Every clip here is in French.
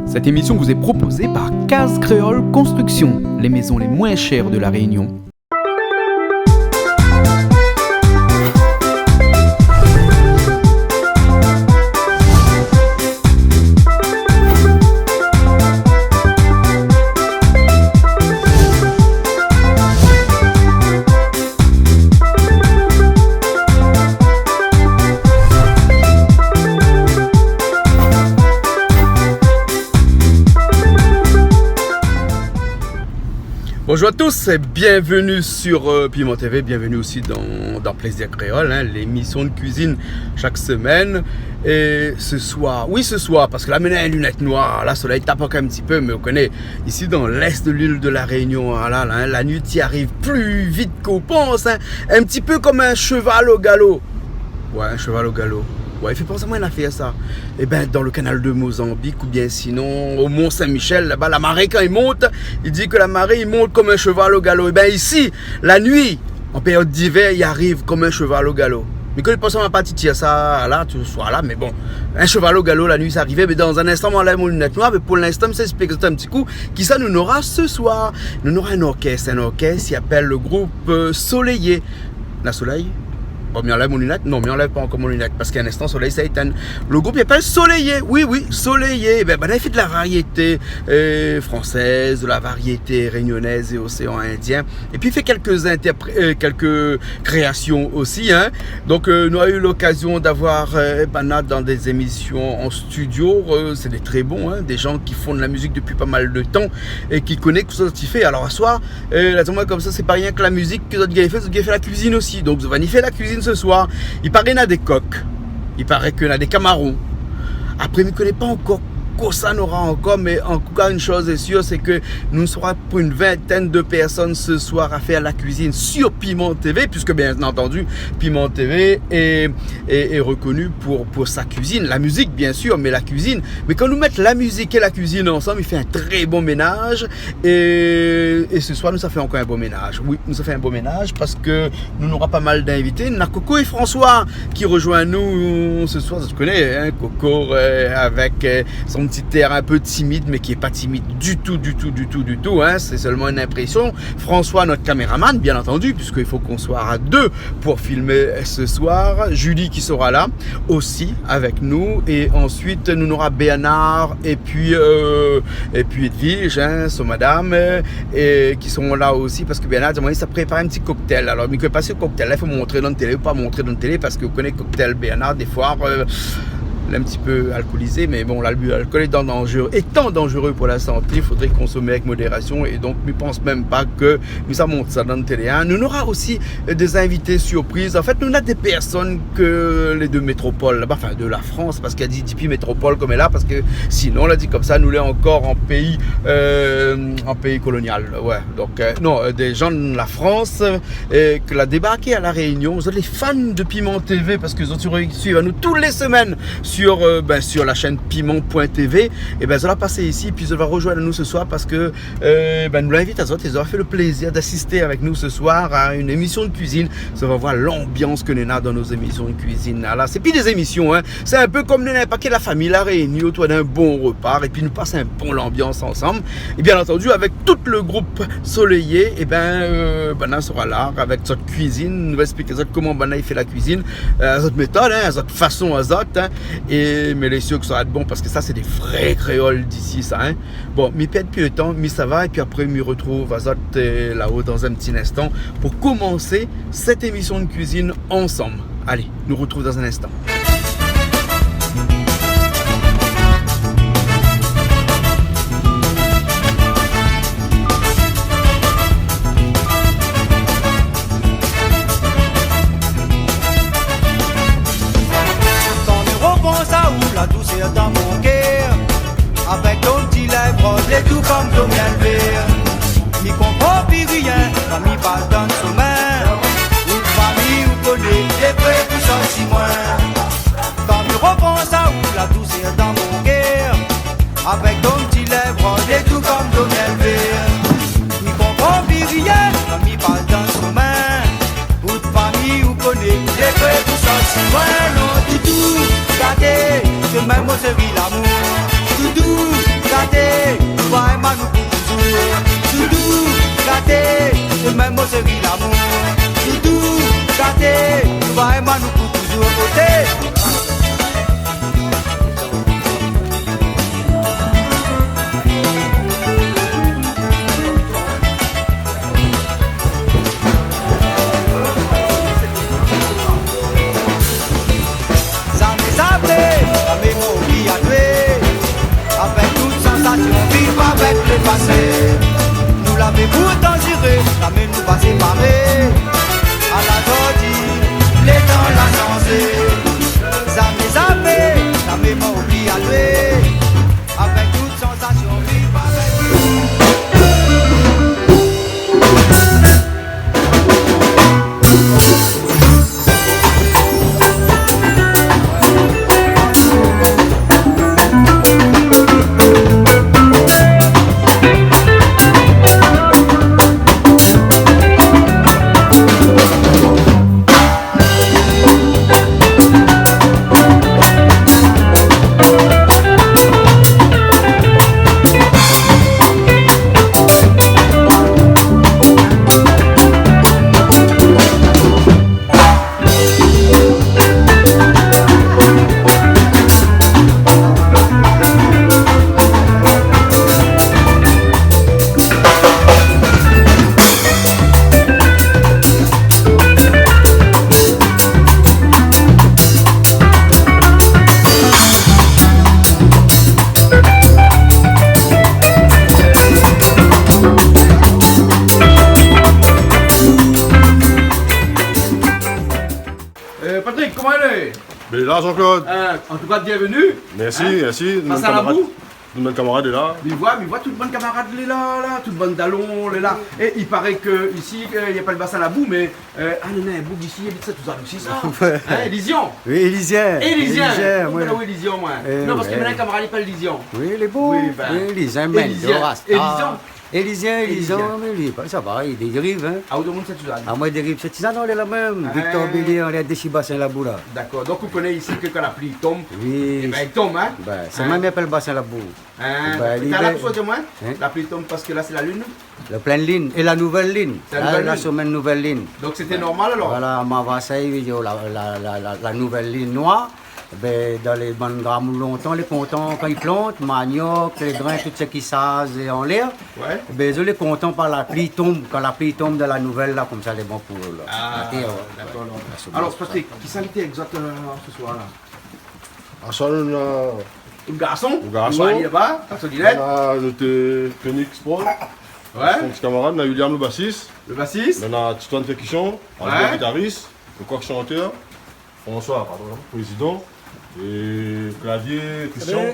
Cette émission vous est proposée par Case Créole Construction, les maisons les moins chères de la Réunion. Bonjour à tous et bienvenue sur Piment TV, bienvenue aussi dans Plaisir Créole, l'émission de cuisine chaque semaine. Et ce soir, parce que là maintenant il y a une lunette noire, là le soleil tape encore un petit peu, mais on connaît ici dans l'est de l'île de la Réunion, la nuit y arrive plus vite qu'on pense, un petit peu comme un cheval au galop. Ouais, un cheval au galop. Ouais, il fait penser à moi, il a fait ça. Et ben dans le canal de Mozambique ou bien sinon au Mont Saint-Michel, là-bas la marée quand il monte, il dit que la marée il monte comme un cheval au galop. Et ben ici, la nuit, en période d'hiver, il arrive comme un cheval au galop. Mais quand il pense à ma partie, tiens ça là, tu sois là, mais bon, un cheval au galop la nuit ça arrivait, mais dans un instant on enlève mon lunette noire, mais pour l'instant je s'explique un petit coup, qui ça nous aura ce soir. Nous aura un orchestre qui appelle le groupe Soleillé. La Soleil. Bon, mais enlève mon lunette? Non, mais enlève pas encore mon lunette parce qu'à un instant, soleil, ça éteint. Le groupe il appelle Soleillé. Oui, Soleillé. Ben, il fait de la variété française, de la variété réunionnaise et océan Indien. Et puis, il fait quelques créations aussi. Donc, nous avons eu l'occasion d'avoir Banat dans des émissions en studio. C'est des très bons, des gens qui font de la musique depuis pas mal de temps et qui connaissent tout ce qu'il fait. Alors, à soir, comme ça, c'est pas rien que la musique que d'autres gars fait la cuisine aussi. Donc, Giovanni fait la cuisine ce soir. Il paraît qu'il y a des coques, il paraît qu'il y a des camarons. Après, je ne connais pas encore quoi ça n'aura encore, mais en tout cas, une chose est sûre, c'est que nous serons pour une vingtaine de personnes ce soir à faire la cuisine sur Piment TV, puisque bien entendu, Piment TV est reconnu pour sa cuisine, la musique bien sûr, mais la cuisine. Mais quand nous mettons la musique et la cuisine ensemble, il fait un très bon ménage. Et ce soir, nous avons fait encore un bon ménage. Oui, nous avons fait un bon ménage parce que nous aurons pas mal d'invités. Nous avons Coco et François qui rejoignent nous ce soir. Tu connais, Coco avec son petit air un peu timide, mais qui est pas timide du tout. C'est seulement une impression. François, notre caméraman, bien entendu, puisqu'il faut qu'on soit à deux pour filmer ce soir. Julie qui sera là aussi avec nous. Et ensuite, nous aura Bernard et puis Edwige, son madame, et qui seront là aussi parce que Bernard demandé ça prépare un petit cocktail. Alors, mais que pas ce cocktail là, il faut montrer dans la télé ou pas montrer dans la télé parce que vous connaissez cocktail Bernard des fois. Un petit peu alcoolisé, mais bon, l'alcool étant dangereux pour la santé, il faudrait consommer avec modération et donc je ne pense même pas que nous ça monte ça dans le télé. Nous aura aussi des invités surprises. En fait, nous avons des personnes que les deux métropoles, enfin de la France, parce qu'il y a dit métropole comme elle est là, parce que sinon, on l'a dit comme ça, nous l'est encore en pays colonial. Ouais, donc des gens de la France que l'a débarqué à la Réunion. Vous êtes les fans de Piment TV parce que vous suivez nous toutes les semaines sur la chaîne piment.tv. Et ça va passer ici, puis ça va rejoindre nous ce soir parce que nous l'invite à ils auront fait le plaisir d'assister avec nous ce soir à une émission de cuisine. Ça va voir l'ambiance que nous avons dans nos émissions de cuisine. Là, c'est plus des émissions, c'est un peu comme nous avons un paquet de la famille, la réunion, toi d'un bon repas, et puis nous passons un bon l'ambiance ensemble. Et bien entendu, avec tout le groupe Soleillé, Bana sera là avec notre cuisine, nous va expliquer comment Bana il fait la cuisine, notre méthode, notre façon, mais les sûr que ça va être bon parce que ça c'est des vrais créoles d'ici ça. Bon, m'y perd plus le temps, mais ça va et puis après m'y retrouve là-haut dans un petit instant pour commencer cette émission de cuisine ensemble. Allez, nous retrouve dans un instant. Dans mon cœur, avec ton petit lèvre, les tout comme ton miel vert. Mi comprends plus rien, quand mi parle dans le sommeil. Une famille où connaît, les prêts tout ça si moins. Quand mi repense à où la douceur dans mon cœur, avec ton petit lèvre, les tout comme ton miel vert. Mi comprends plus rien, quand mi parle dans le sommeil. Une famille où connaît, les prêts tout ça si loin. Non, du tout, gâté. Que même on se vit l'amour, tout doux, est là, Jean-Claude. En tout cas, bienvenue. Merci, Hein? merci. Passe à la boue. Notre camarade est là. Mais voit, toute bonne camarade, elle est là, toute bonne dallon, elle est là. Et il paraît que ici, il n'y a pas le bassin à la boue, mais non, un bout d'ici, il y a tout ça aussi, ça. Hein, Élysion. Oui, Élysien. Élysien. moi. Où Élysion, moi. Eh, Non, parce que ouais. maintenant, un camarade, il parle Élysion. Oui, il est beau. Oui, ben, Oui, Élysien, Élysien. Élysien, Élysien. mais lui, ça va, il dérive. Hein. Ah, où demande cette chose. À moi, il dérive, c'est ça, non, il est la même. Ah. Victor Bélier, on est des bassin la boue là. D'accord, donc vous connaissez ici que quand la pluie tombe, Oui. eh ben, il tombe, hein. Ben, c'est Hein? même il appelle bassin la boue. Hein? Ben, T'as l'hiver- là pour dire moi Hein? la pluie tombe parce que là, c'est la lune. La pleine ligne et la nouvelle ligne. C'est la nouvelle Là, ligne. c'est une nouvelle ligne. Donc c'était normal alors. Voilà, à Marseille, la nouvelle ligne noire. Ben, dans les bonnes grammes longtemps, les contents, quand ils plantent, manioc, les grains, tout ce qui s'ase en l'air, Ouais. ben, ils les contents par la pluie tombe. Quand la pluie tombe de la nouvelle, là, comme ça, les bons pour eux. Là. Ah, La terre, d'accord. ouais. Alors, Patrick, qui s'invite exactement ce soir là? À ça, on a Le garçon. Le garçon. On va aller là-bas, à Solilette. notre Phoenix Pro, Ouais. son petit camarade, on a William le bassiste, Le bassiste. on a Titouan Percussion, Ouais. Albert guitariste, le coq chanteur, François, pardon, président, et clavier, Christian.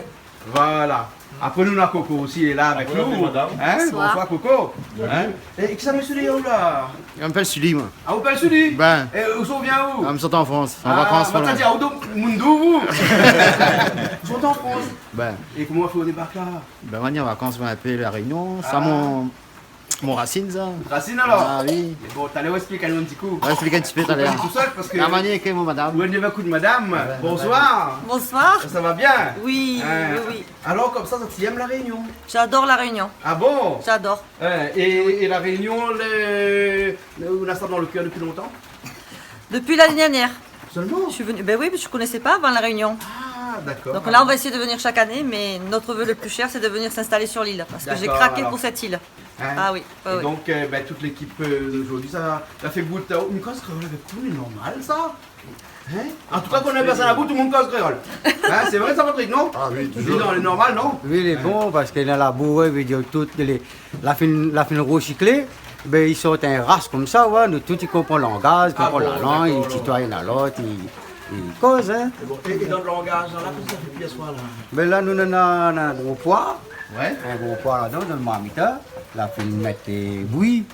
Voilà. Après nous, on a Coco aussi, il est là avec Après, on a nous. madame. Hein? Bonsoir. Bonsoir Coco. Hein? Et qui ça, monsieur Léon là? Je m'appelle Sully, moi. Ah, vous parlez Sudi? Ben, Et où sont vient où? je me sors en France, en vacances. Bah, t'as dit, ah, où Mundou, vous? Ils sont en France. Ben, Et comment on fait au débarque là? on va dire en vacances, on va appeler La Réunion. Ça, mon racine, ça. Racine alors? Ah oui. Et bon, t'allais expliquer un petit coup. On va expliquer un petit peu tout à l'heure. Tout seul parce que. La manière que mon madame. Vous avez un coup de madame. Bonsoir. Bonsoir. Ça va bien? Oui, Hein. oui, oui. Alors comme ça t'y aimes la Réunion? J'adore la Réunion. Ah bon? J'adore. Et la Réunion, on a ça dans le cœur depuis longtemps? Depuis l'année dernière, Seulement? je suis venue. Ben oui, mais je ne connaissais pas avant la Réunion. Ah d'accord. Donc là, on va essayer de venir chaque année, mais notre vœu le plus cher, c'est de venir s'installer sur l'île. Parce que j'ai D'accord, craqué alors. pour cette île. Hein? Ah oui, Et oui. donc toute l'équipe d'aujourd'hui, ça fait goût de une cause créole avec vous, c'est normal ça? Hein? En tout cas, quand on est passé à la boue, tout le monde cause créole. Hein? C'est vrai ça, Patrick, non? Ah oui, Dis donc, c'est normal, non? Oui, il est bon parce qu'il a la boue, il veut dire toute la fine recyclée. Ben, ils sortent un race comme ça, ouais, nous tous ils comprennent le langage, ils Ah comprennent bon, la langue, d'accord, ils tutoient à l'autre, ils causent. Hein. Et dans le langage, là, qu'est-ce que ça fait depuis ce soir là? Ben là, nous on a un gros poids, Ouais. un gros poids là-dedans, dans le marmita, la fin de mettre bouillie.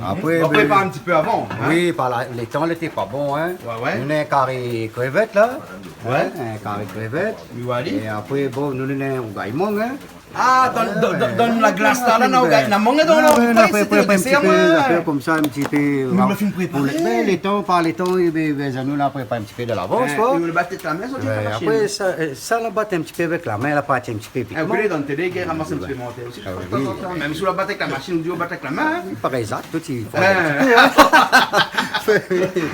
Après, On prépare un petit peu avant. Hein? oui, les temps n'étaient pas bons. Hein. Ouais. Nous avons un carré crevette là, Ouais. hein, un carré crevette. Oui, Wally. Et après, bon, nous avons un gaïmon. Hein. Ah, dans la glace là, là, on a mangé dans on a l'eau. préparé un petit peu comme ça, un petit peu. Nous le film préparé. Ben, les temps, par les temps, nous l'avons préparé un petit peu de l'avance. quoi. Et on le battait la main, ça dit Ouais, la après, machine. ça la batte un petit peu avec la main, la pâte un petit peu. Vous connaissez dans le télé, qui ramasse un petit peu monté aussi. Ah de oui. temps en temps. Même si on la battait avec la machine, on dit on battait avec la main. Pareil, ça, tout il faut.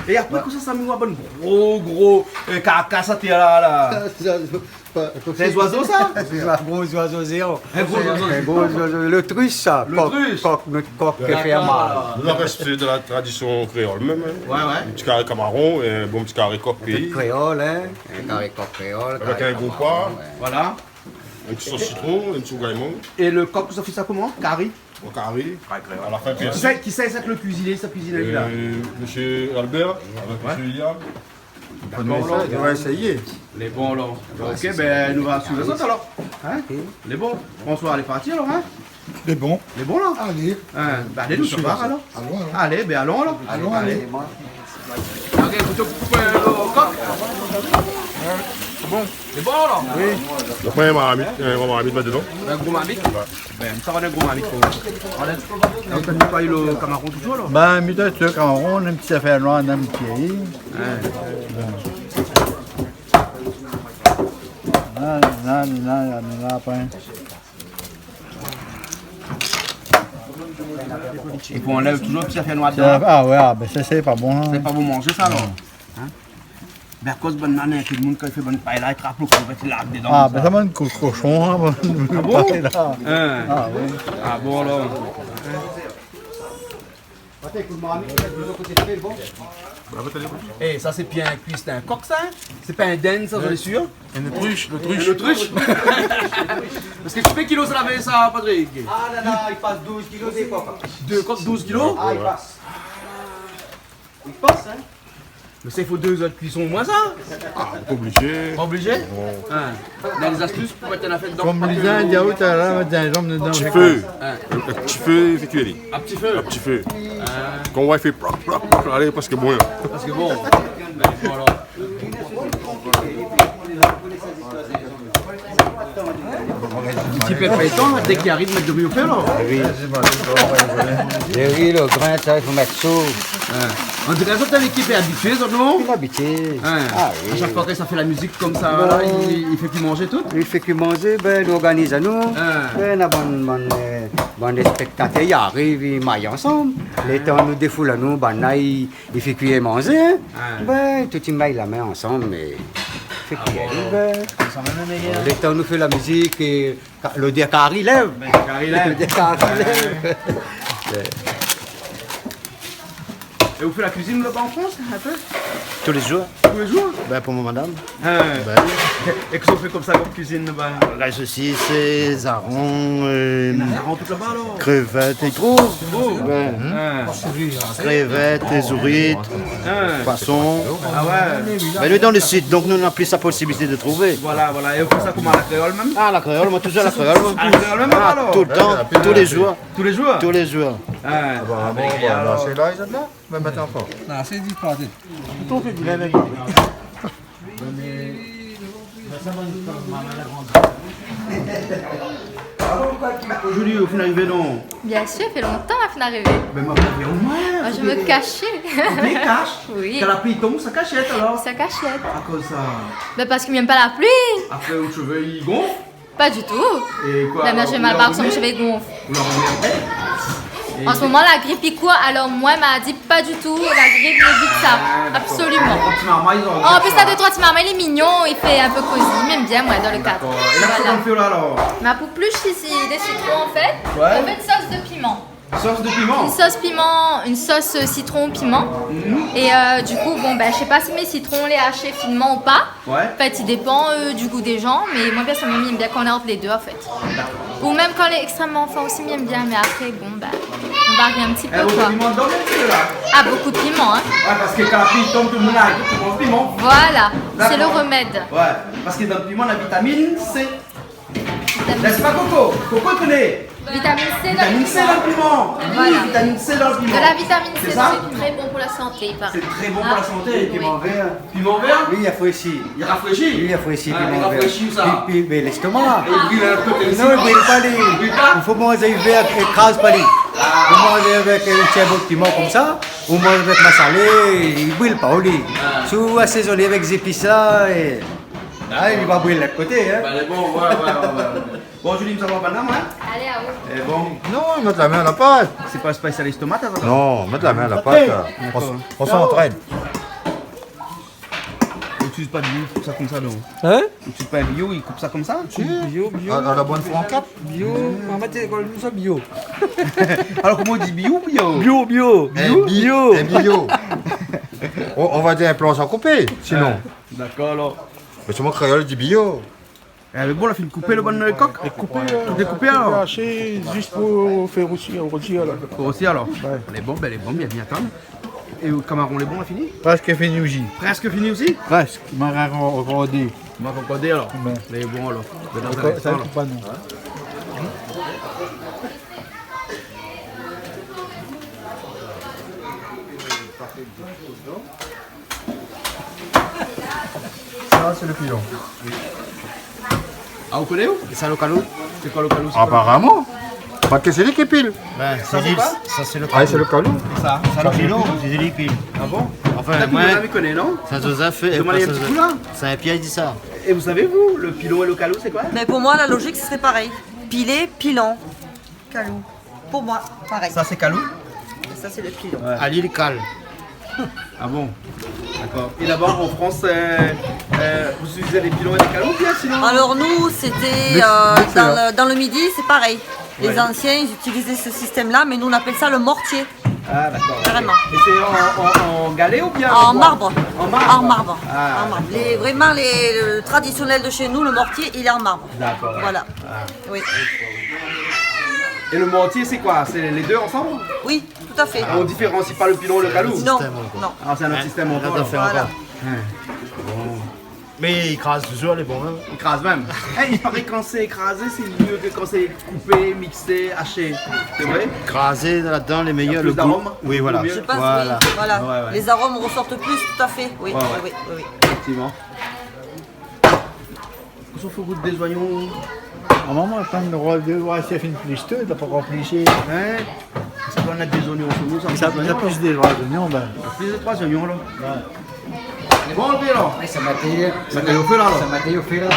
Et après, quand ça mis un bon gros carcasse à terre là. C'est les oiseaux ça? Un gros oiseau zéro. Un gros oiseau. Un gros oiseau. L'autruche, ça. L'autruche. Notre coq qui fait mal. Nous avons respecté de la tradition créole même. Hein. Ouais, ouais. Un petit carré camaron et un bon petit carré coq pays. Créole, hein. Un carré coq créole. Avec carré un gros camaron, pois. ouais. Voilà. Un petit sauce citron, un petit gaïmon, Et le coq, ça fait ça comment? Carré. un carré, à la fin Qui sait ça que le cuisinier, ça cuisine là? Monsieur Albert, avec Monsieur William. D'accord, On va essayer. Les bons là. Ok, ben nous allons suivre les autres alors. Hein? Les bons. Bonsoir, les partis alors, hein? C'est bon. Les bons là? Allez. Hein? Ben allez, nous sommes alors. Allons, allons. Allez, ben allons alors. Allons, allez. Ok, vous coupez le coq. C'est bon. Les bons là? Oui. Le premier marmite, un gros marmite dedans. Un gros marmite? Ben, ça va un gros marmite pour moi. On a nettoyé le camaron toujours là? Ben, mis de trucs en rond, un petit affaire noire dans le pied. Non, pas. Et puis on enlève toujours le petit affaire noir dedans. Ah ouais, ben ça c'est pas bon. C'est pas vous manger ça alors? Hein? Ben à cause de bonne année, tout le monde quand il fait bonne paille là, il trappe l'eau qu'on va te laver dedans. Ah ben ça va une cochon, hein. Ah bon? Hein. Ah oui. Ah bon alors? Eh, ça c'est bien cuit, c'est un coq ça? C'est pas un den ça, j'en suis sûr? Une autruche, Une autruche? Parce que combien de kilos ça avait ça, Patrick? Ah là là, il passe 12 kilos des coques. Deux coques 12 kilos? Ah, il passe. Il passe, hein. Mais ça, il faut 2 heures de cuisson au moins ça. Ah, pas obligé. Pas obligé? On a des astuces pour mettre la fête dans Comme les gens, il y a où t'as là, mettre un jambe dedans. Petit feu. Un petit feu, c'est cuit. Un petit feu. Un petit feu. Quand on va faire proc, proc, proc, allez, parce que bon. Parce que bon. Alors. Un petit peu de pétan, dès qu'il arrive, mettre de l'huile au feu, là. Oui, le grain, ça, il faut mettre chaud. En tout cas, ça, l'équipe est habituée, ça, non? Il habité. Ah oui. À chaque fois que ça fait la musique comme ça, voilà, il fait plus manger tout. Il fait que manger, ben, il organise à nous. Ben, la bonne spectateurs, ils arrivent, ils maillent ensemble. Les temps nous défoulent à nous, ben, là, il fait cuire et manger. Ben, tout ils maillent la main ensemble, mais il fait cuire. Ben, les temps nous fait la musique et le décar il lève. Le décar il lève. Et vous faites la cuisine là-bas en France, un peu? Tous les jours. Tous les jours? Ben, pour ma madame. Et qu'est-ce qu'on fait comme ça comme cuisine là-bas? La saucisse, arons, Ça rentre tout là-bas alors? crevettes et tout. Crevettes, les ourites, poissons. Ah ouais? Ben, lui dans le sud, donc nous n'avons plus la possibilité de trouver. Voilà, voilà. Et vous faites ça comment, à la créole même? Ah, la créole, moi toujours la créole. moi. À la créole même Ah, alors? tout le temps, tous les jours. Tous les jours? Tous les jours. C'est là, ils sont là. Même maintenant encore. Non, c'est disparu. Aujourd'hui, au fin d'arrivée, non? Bien sûr, ça fait longtemps la fin d'arriver. Ben, ma pauvre, au moins. Moi, je me cachais. Tu caches? Oui. Quand la pluie tombe, ça cachette alors? Ça cachette. À cause de ça. Ben, parce qu'il m'aime pas la pluie. Après, vos cheveux, ils gonflent? Pas du tout. Et quoi? Même là, j'ai mal partout, je vais gonfler. Vous leur remettez? En ce moment, la grippe, il quoi? Alors, moi, elle m'a dit pas du tout. La grippe, n'évite ça. Absolument. Petit maman, ils ont. En plus, t'as 2-3 petits mamans, il est mignon, il fait un peu cosy, il m'aime bien, moi, dans le cadre. Et là, comment on fait là alors? Ma poupluche ici, des citrons, en fait. Ouais. On fait une sauce de piment. Sauce de piment? Une sauce piment, une sauce citron piment. Et du coup, bon, ben, je sais pas si mes citrons les hachés finement ou pas. Ouais. En fait, il dépend du goût des gens, mais moi, personnellement, il aime bien qu'on ait entre les deux, en fait. Ou même quand elle est extrêmement fin aussi, il aime bien, mais après, bon, bah, on varie un petit peu, Vous quoi. piment dedans, bien là? Ah, beaucoup de piment, hein. Ouais, parce que quand la pluie tombe, tout le monde a un piment. Voilà, c'est le D'accord. remède. Ouais, parce que dans le piment, la vitamine C. N'est-ce pas, Coco? Coco connaît. Vitamine C dans Vitamine le C dans le piment. Voilà. Oui, vitamine C dans le piment. De la vitamine C, C'est ça? c'est très bon pour la santé, il paraît. C'est très bon pour la santé. Oui. Piment vert. Piment vert? Oui, il faut ici. Il rafraîchit. Oui, il faut ici, Ah, il piment vert. rafraîchit où ça? Mais l'estomac. Et il brûle un peu comme Non, il ne brûle pas les. brûle pas? Il faut manger vert, écrase pas les. Vous mangez avec un petit beau piment comme ça, vous mangez avec ma salée, il ne brûle pas au lit. Si vous assaisonnez avec des épices là, et... ah, il va brûler de l'autre côté. Hein. Bah, elle est bon, ouais. Bon, Julie, nous avons pas d'âme, hein? Allez, à haut. Et bon, Non, mettre la main à la pâte. c'est pas spécialiste tomate, ça? Non, mettre la main à la pâte. On s'entraîne. On n'utilise pas de bio, il coupe ça comme ça, non? Hein? On n'utilise pas un bio, il coupe ça comme ça? À la bonne franquette. Bio, on va dire qu'on ça bio. Alors, comment on dit bio? Bio. On va dire un plan sans couper, sinon. D'accord, alors. Mais c'est mon créole dit bio. Mais bon, on a fait une coupée, le bon coq? Tout découpé, alors? Haché juste pour faire aussi un rôti alors. Pour aussi, alors? Elle est bonne, bien attendre. Et au Cameroun, les bons, on a fini? Presque fini aussi. Presque fini aussi? Presque. Il m'a regardé. On va recorder alors. Les bons, alors. Dans un Ça instant, alors. ne pas non. Ça, c'est le pilon. Ah, vous connaissez où? Ça, le calou? C'est quoi le calou? Apparemment. Pas que c'est lui qui pile. Ben, Ça, c'est quoi? ça, c'est le Ah, c'est le calou. Ça? Ça, le pilon, c'est des piles. Ah bon? Enfin, T'as tout moi, le monde connaît, non? Saint-Joseph et Demandez un petit coup là. Saint-Pierre dit ça. Et vous savez, vous, le pilon et le calou, c'est quoi? Mais pour moi, la logique, ce serait pareil. Piler, pilant. Calou. Pour moi, pareil. Ça, c'est calou? Ça, c'est le pilon. À l'île Cal. Ah bon? D'accord. Et d'abord, en France, vous utilisez les pilons et les calous, bien sinon? Alors nous, c'était dans le midi, c'est pareil. Les anciens, ils utilisaient ce système-là, mais nous, on appelle ça le mortier. Ah, d'accord. Carrément. Et c'est en galet ou bien En quoi? marbre. En marbre? En marbre. Ah. En marbre. Vraiment, le traditionnel de chez nous, le mortier, il est en marbre. D'accord. Voilà. Oui. Et le mortier, c'est quoi? C'est les deux ensemble? Oui, tout à fait. Ah, on différencie pas le pilon et le calou? Non, non. Ah, c'est un autre système encore. Voilà. Mais il écrase toujours les bons. Hein. Il écrase même. Il paraît que quand c'est écrasé, c'est mieux que quand c'est coupé, mixé, haché. C'est vrai? Écrasé là-dedans, les meilleurs. Plus d'arômes? Oui, voilà. Je pense, Voilà. oui. Voilà. Ouais. Les arômes ressortent plus, tout à fait. Oui, Ouais. oui. Effectivement. Qu'est-ce qu'on fait au goût des oignons? Normalement, quand le roi de c'est fait une plus tôt, t'as pas remplissé. Hein? Ça doit en être des oignons chez nous, Ça a plus des rois d'oignons, ben. Plus de 3 oignons là. C'est bon, ok là? Ça m'a été Ça m'a été au feu là. Ça m'a été au feu là.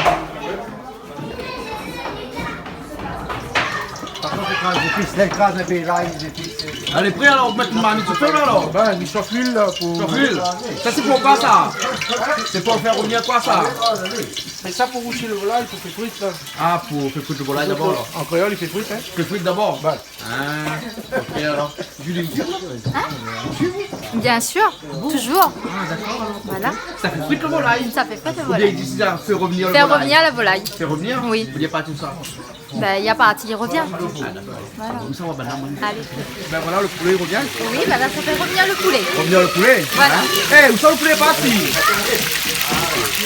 Par contre, l'écrase un peu là, Allez, prêt alors, on va mettre une marmite au feu là alors? Ben, il chauffe l'huile là pour. Sur l'huile. Ça c'est pour quoi ça? C'est pour faire revenir quoi ça? C'est ça pour roucher le volaille, il faut faire fruit là. Ah, pour faire cuire le volaille d'abord là. En créole, il fait fruit, hein. Faire cuire d'abord? Ouais. Ah, ok alors. Julie, Bien sûr, toujours. Voilà. ça fait cuire le volaille. Ça fait pas de Ou bien volaille. il dit ça, fait revenir le Faire volaille. revenir la volaille. Faire revenir? Oui. Vous vouliez pas tout ça? Ben, il y a parti, il revient. Voilà. Comme ça on va banane. Allez. Ben voilà, le poulet il revient. Oui, ben là, ça fait revenir le poulet. Revenir le poulet. Voilà. Eh, où ça le poulet est parti?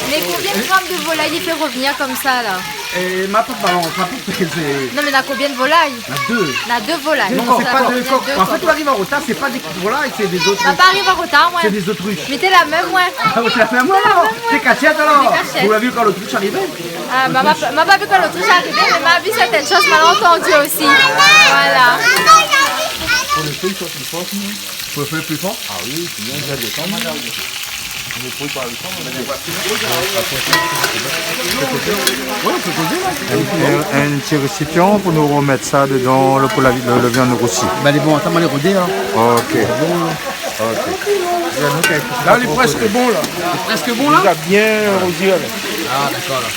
Mais combien de grammes de volaille il fait revenir comme ça, là? Et ma papa, non, ma papa, c'est. Non, mais il y en a combien de volailles? Il y en a deux. Il y en a 2 volailles. Non, Donc, c'est ça pas fait de revenir coq. deux, En fait, quoi. on arrive en retard, c'est pas des volailles, c'est des autres. Ça pas arrive en retard, ouais. C'est des autruches. Mettez la même, ouais. Ah, c'est la même alors? C'est cachette alors? Des cachettes. Vous l'avez vu quand l'autruche arrivait? Ah, m'a pas vu quand l'autruche est arrivée, mais m'a vu certaines choses mal entendues aussi. Voilà. Pour le feu, plus fort? Ah oui, c'est bien, j'ai le temps, madame. Le fruit par le temps, un petit récipient pour nous remettre ça dedans, pour la viande roussie. Ben, les bons, attends, les rodés là. Ok. Là, il est presque bon là. Presque bon là? Il a bien rosé là. Ah, d'accord là.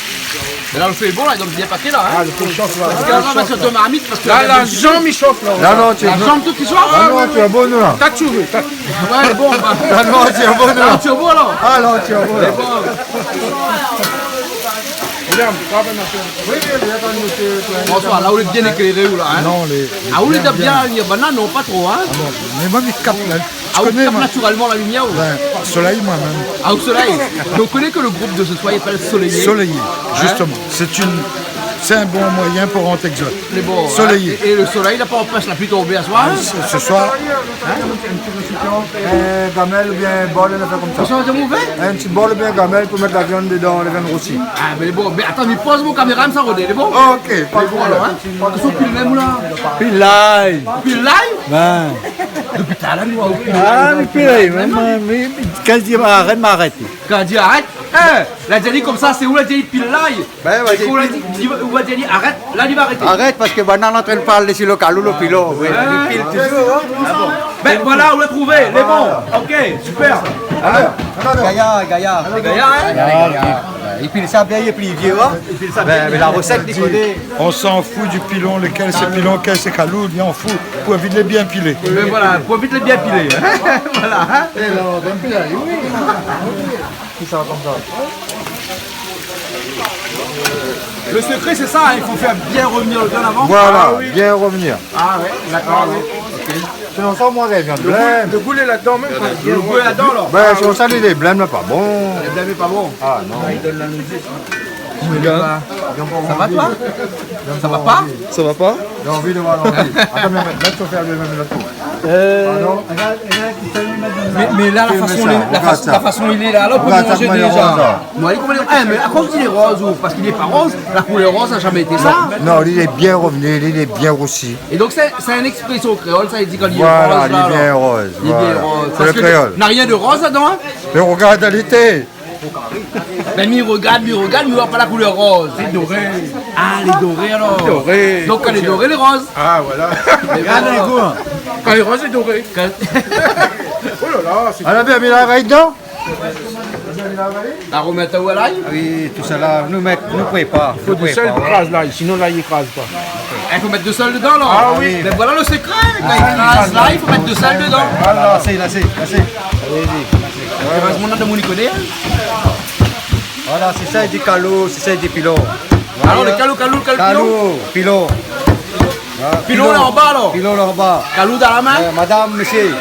Mais là, le feu est bon là, il donne bien paquet là. Hein? Ah, le feu chauffe là. Parce que là, on va mettre sur deux marmites parce que. Là, la jambe, il chauffe là. Non, non, tu es La jambe toute qui soit? Ah non, tu es bon là. T'as tout vu. Ouais, bon. Bah. Ah non, tu es bon Ah, là. tu es bon alors? Ah non, tu es bon là. Bonsoir, là où il est bien éclairé ou là? Hein? Non, les. Ah, où il est bien la lumière? Banane, non, pas trop, hein? Mais moi, il capte là. Ah, où il capte naturellement la lumière ou? Ben, soleil moi-même. Ah, au soleil. Donc, on connaît que le groupe de ce soir, il s'appelle Soleillé. Soleillé, justement. C'est un bon moyen pour rentrer exote. Les bons, Soleillé. Et le soleil, il n'a pas empêché la pluie tomber à soir. Ce soir, gamelle ou bien bol, on a fait comme Ça ça. va te mouver? Un petit bol ou bien gamelle pour mettre la viande dedans, la viande roussie. Ah, mais les bons. Mais attends, mais pose mon caméra, ça rodé, les bons? Ok, pas Les bons alors, hein? Ils sont plus même là. Puis l'ail. Puis live? Ben. Depuis tout à l'heure, nous, on Ah, mais puis l'ail, mais quand je dis arrête, m'arrête. Quand elle dit arrête, la dit comme ça, c'est où la dit pile l'ail? Ben, C'est où la dit arrête, là il va arrêter. Arrête parce que maintenant on est en train de parler sur le calou, le pilot. Oui, il pile toujours. Ben voilà, on l'a trouvé, les bons. Ok, super. Gaillard. Gaillard, hein? Il pile ça bien, il est plus vieux. Mais la recette, il connaît. On s'en fout du pilon, lequel c'est pilon, lequel c'est calou, on s'en fout. Pour éviter de les bien piler. Mais voilà, pour vite les bien piler. Voilà, hein? Le secret c'est ça, hein, il faut faire bien revenir le bien avant. Voilà, bien revenir. Ah ouais, d'accord. Sinon ça, moi, les viandes blêmes. Le boulet là-dedans même. Le boulet là-dedans alors. Ben, si on salue les blêmes, là, pas bon. Les blêmes est pas bon. Ah non. Il donne la nausée. Ça va toi? Ça va pas? Ça va pas? J'ai envie de voir l'envie. Attends, mais là, tu vas faire le même là-dessus. Mais là, la façon il est là, on peut Regarde, manger ça, comment il est déjà. rose, là. Moi, il comment il est- Eh, mais à cause qu'il est rose ou parce qu'il n'est pas rose, la couleur rose n'a jamais été ça. Non, il est bien revenu, il est bien roussi. Et donc, c'est une expression créole, ça, il dit quand il est Voilà, rose. il est bien rose. Il est bien voilà. rose. C'est Parce le que créole. n'a rien de rose là-dedans, hein? Mais regarde à l'été. Ben, il regarde, mais il voit pas la couleur rose. C'est doré. Ah, les dorés alors. Doré. Donc, quand les dorés, les roses. Ah, voilà. Regarde les goûts. Quand il est rose, c'est doré. Quand- Oh là là, c'est... Elle a bien mis la raille dedans? La remettre où à l'ail? Oui, tout ça là, nous prépare. Il faut du sel pour écraser l'ail, sinon l'ail écrase pas. Il faut mettre de sel dedans alors. Ah oui. Mais voilà le secret. Quand il écrase là, il faut mettre de sel dedans. Voilà, c'est. Il reste mon nom de mon iconné. Voilà, c'est ça du calou, c'est ça du pilot. Alors le calou. Calou, pilot. Pilon là en bas alors. Pilon là en bas. Calou dans la main. Madame, monsieur.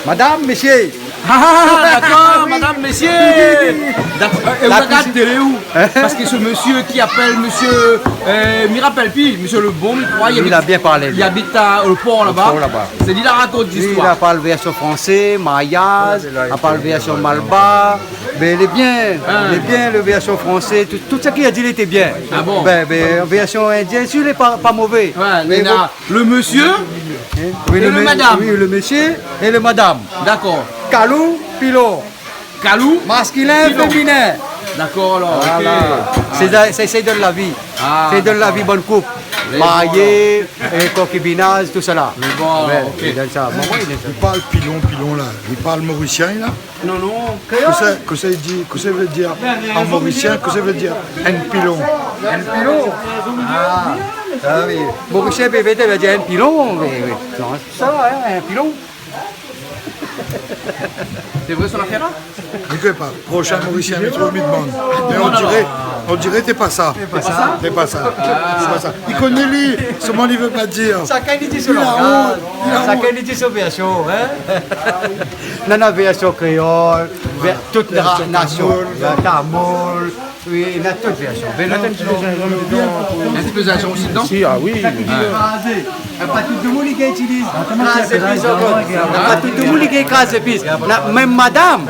Madame, monsieur. Ah, d'accord, madame, messieurs. Et vous regardez télé où? Parce que ce monsieur qui appelle monsieur, m'y rappelle plus, monsieur Le Bon, il a bien parlé. Il habite au port là-bas. C'est lui qui raconte l'histoire. Il a parlé version français, Mayaz, il a parlé version Malba. Mais il est bien, le version français. Tout ce qu'il a dit, il était bien. Ah bon? Version indienne, il n'est pas mauvais. Ouais, mais le monsieur et le madame. Oui, le monsieur et le madame. D'accord. Calou, Pilon. Calou, masculin, féminin. D'accord alors. Voilà. C'est de la vie. C'est de la vie bonne couple. Marié, concubinage, tout cela. Mais bon, il parle pilon là. Il parle mauricien là. Non, non. Que ça veut dire en mauricien, que ça veut dire un pilon. Un pilon. Ah oui. Mauricien bébé veut dire un pilon. Non, ça va, un pilon. C'est vrai son affaire là? N'écoute pas. Prochain Mauricien, mais trop mis de monde. Mais on dirait t'es pas ça. T'es pas ça. Il connaît lui. Seulement il veut pas dire. Chacun dit sur la chacun dit sur version. Non, non, version créole, toute la nation, tamoul. Oui, il y a toutes les versions. Un petit peu d'argent aussi dedans? Si, ah oui. Pas tout le monde qui utilise. Pas tout le monde qui écrase épices. Même madame,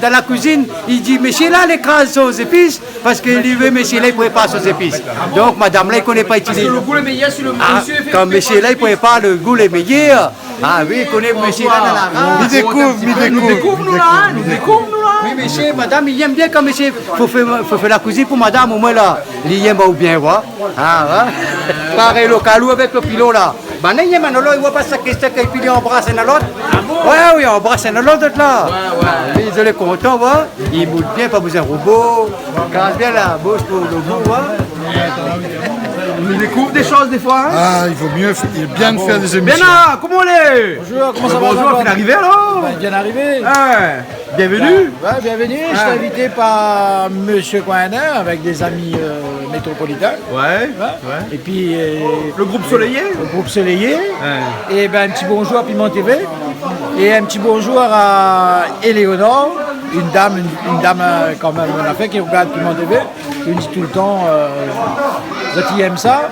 dans la cuisine, il dit, monsieur là, il écrase aux épices parce qu'il veut, monsieur là, il ne prépare aux épices. Donc madame là, il ne connaît pas utiliser. Parce que le goût est meilleur si le monsieur fait. Quand monsieur là, il prépare le goût est meilleur. Ah oui, il connaît monsieur là dans la race. Il découvre, nous là. Oui, monsieur, madame, il aime bien quand monsieur faut faire la cuisine pour madame, au moins là, il aime bien, voir. Ah, pareil, le calou avec le pilon là. Ben, il ne voit pas ça que le pilon embrasse un l'autre. Oui, on embrasse un l'autre là. Ils sont contents, il bouge bien, pas besoin de robot. Casse bien la bouche pour le goût. On découvre des choses des fois. Ah, il vaut mieux bien faire des émissions. Bien, comment on est? Bonjour, comment ça va? Bonjour, bien arrivé alors? Bien arrivé. Bienvenue. Ouais, bienvenue. Je suis invité par M. Coiner avec des amis métropolitains. Ouais. Et puis le groupe Soleillé. Le groupe Soleillé. Et ben un petit bonjour à Piment TV. Et un petit bonjour à Éléonore, une dame quand même, on a fait qui regarde Piment TV. Je dis tout le temps, qui aime ça.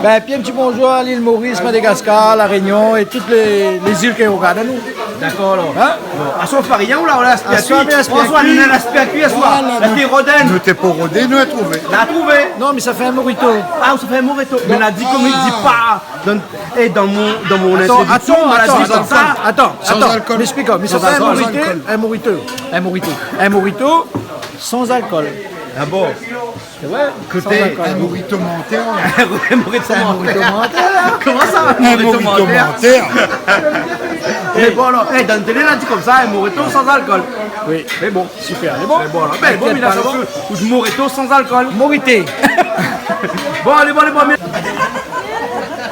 Ben, puis un petit bonjour à l'île Maurice, Madagascar, La Réunion et toutes les îles qui regardent à nous. D'accord alors. Hein? À soi Farien ou là on a l'aspect à soi. La Rodin. Nous t'es pas rodé, nous l'avons trouvé. L'a trouvé? Non, mais ça fait un morito. Ah, ça fait un morito. Mais on a dit comme il dit pas. Dans mon introduction, on a dit comme ça. Attends, alcool. M'explique-moi. Mais ça fait un morito sans alcool. Ah bon? C'est vrai? Un morito menteur. Un morito menteur. Comment ça? Un morito menteur. Mais bon alors, dans le télé, on a dit comme ça, un morito sans alcool. Oui. Mais bon, super. Mais bon, il a fait un morito sans alcool. Morité. Bon, allez, bon.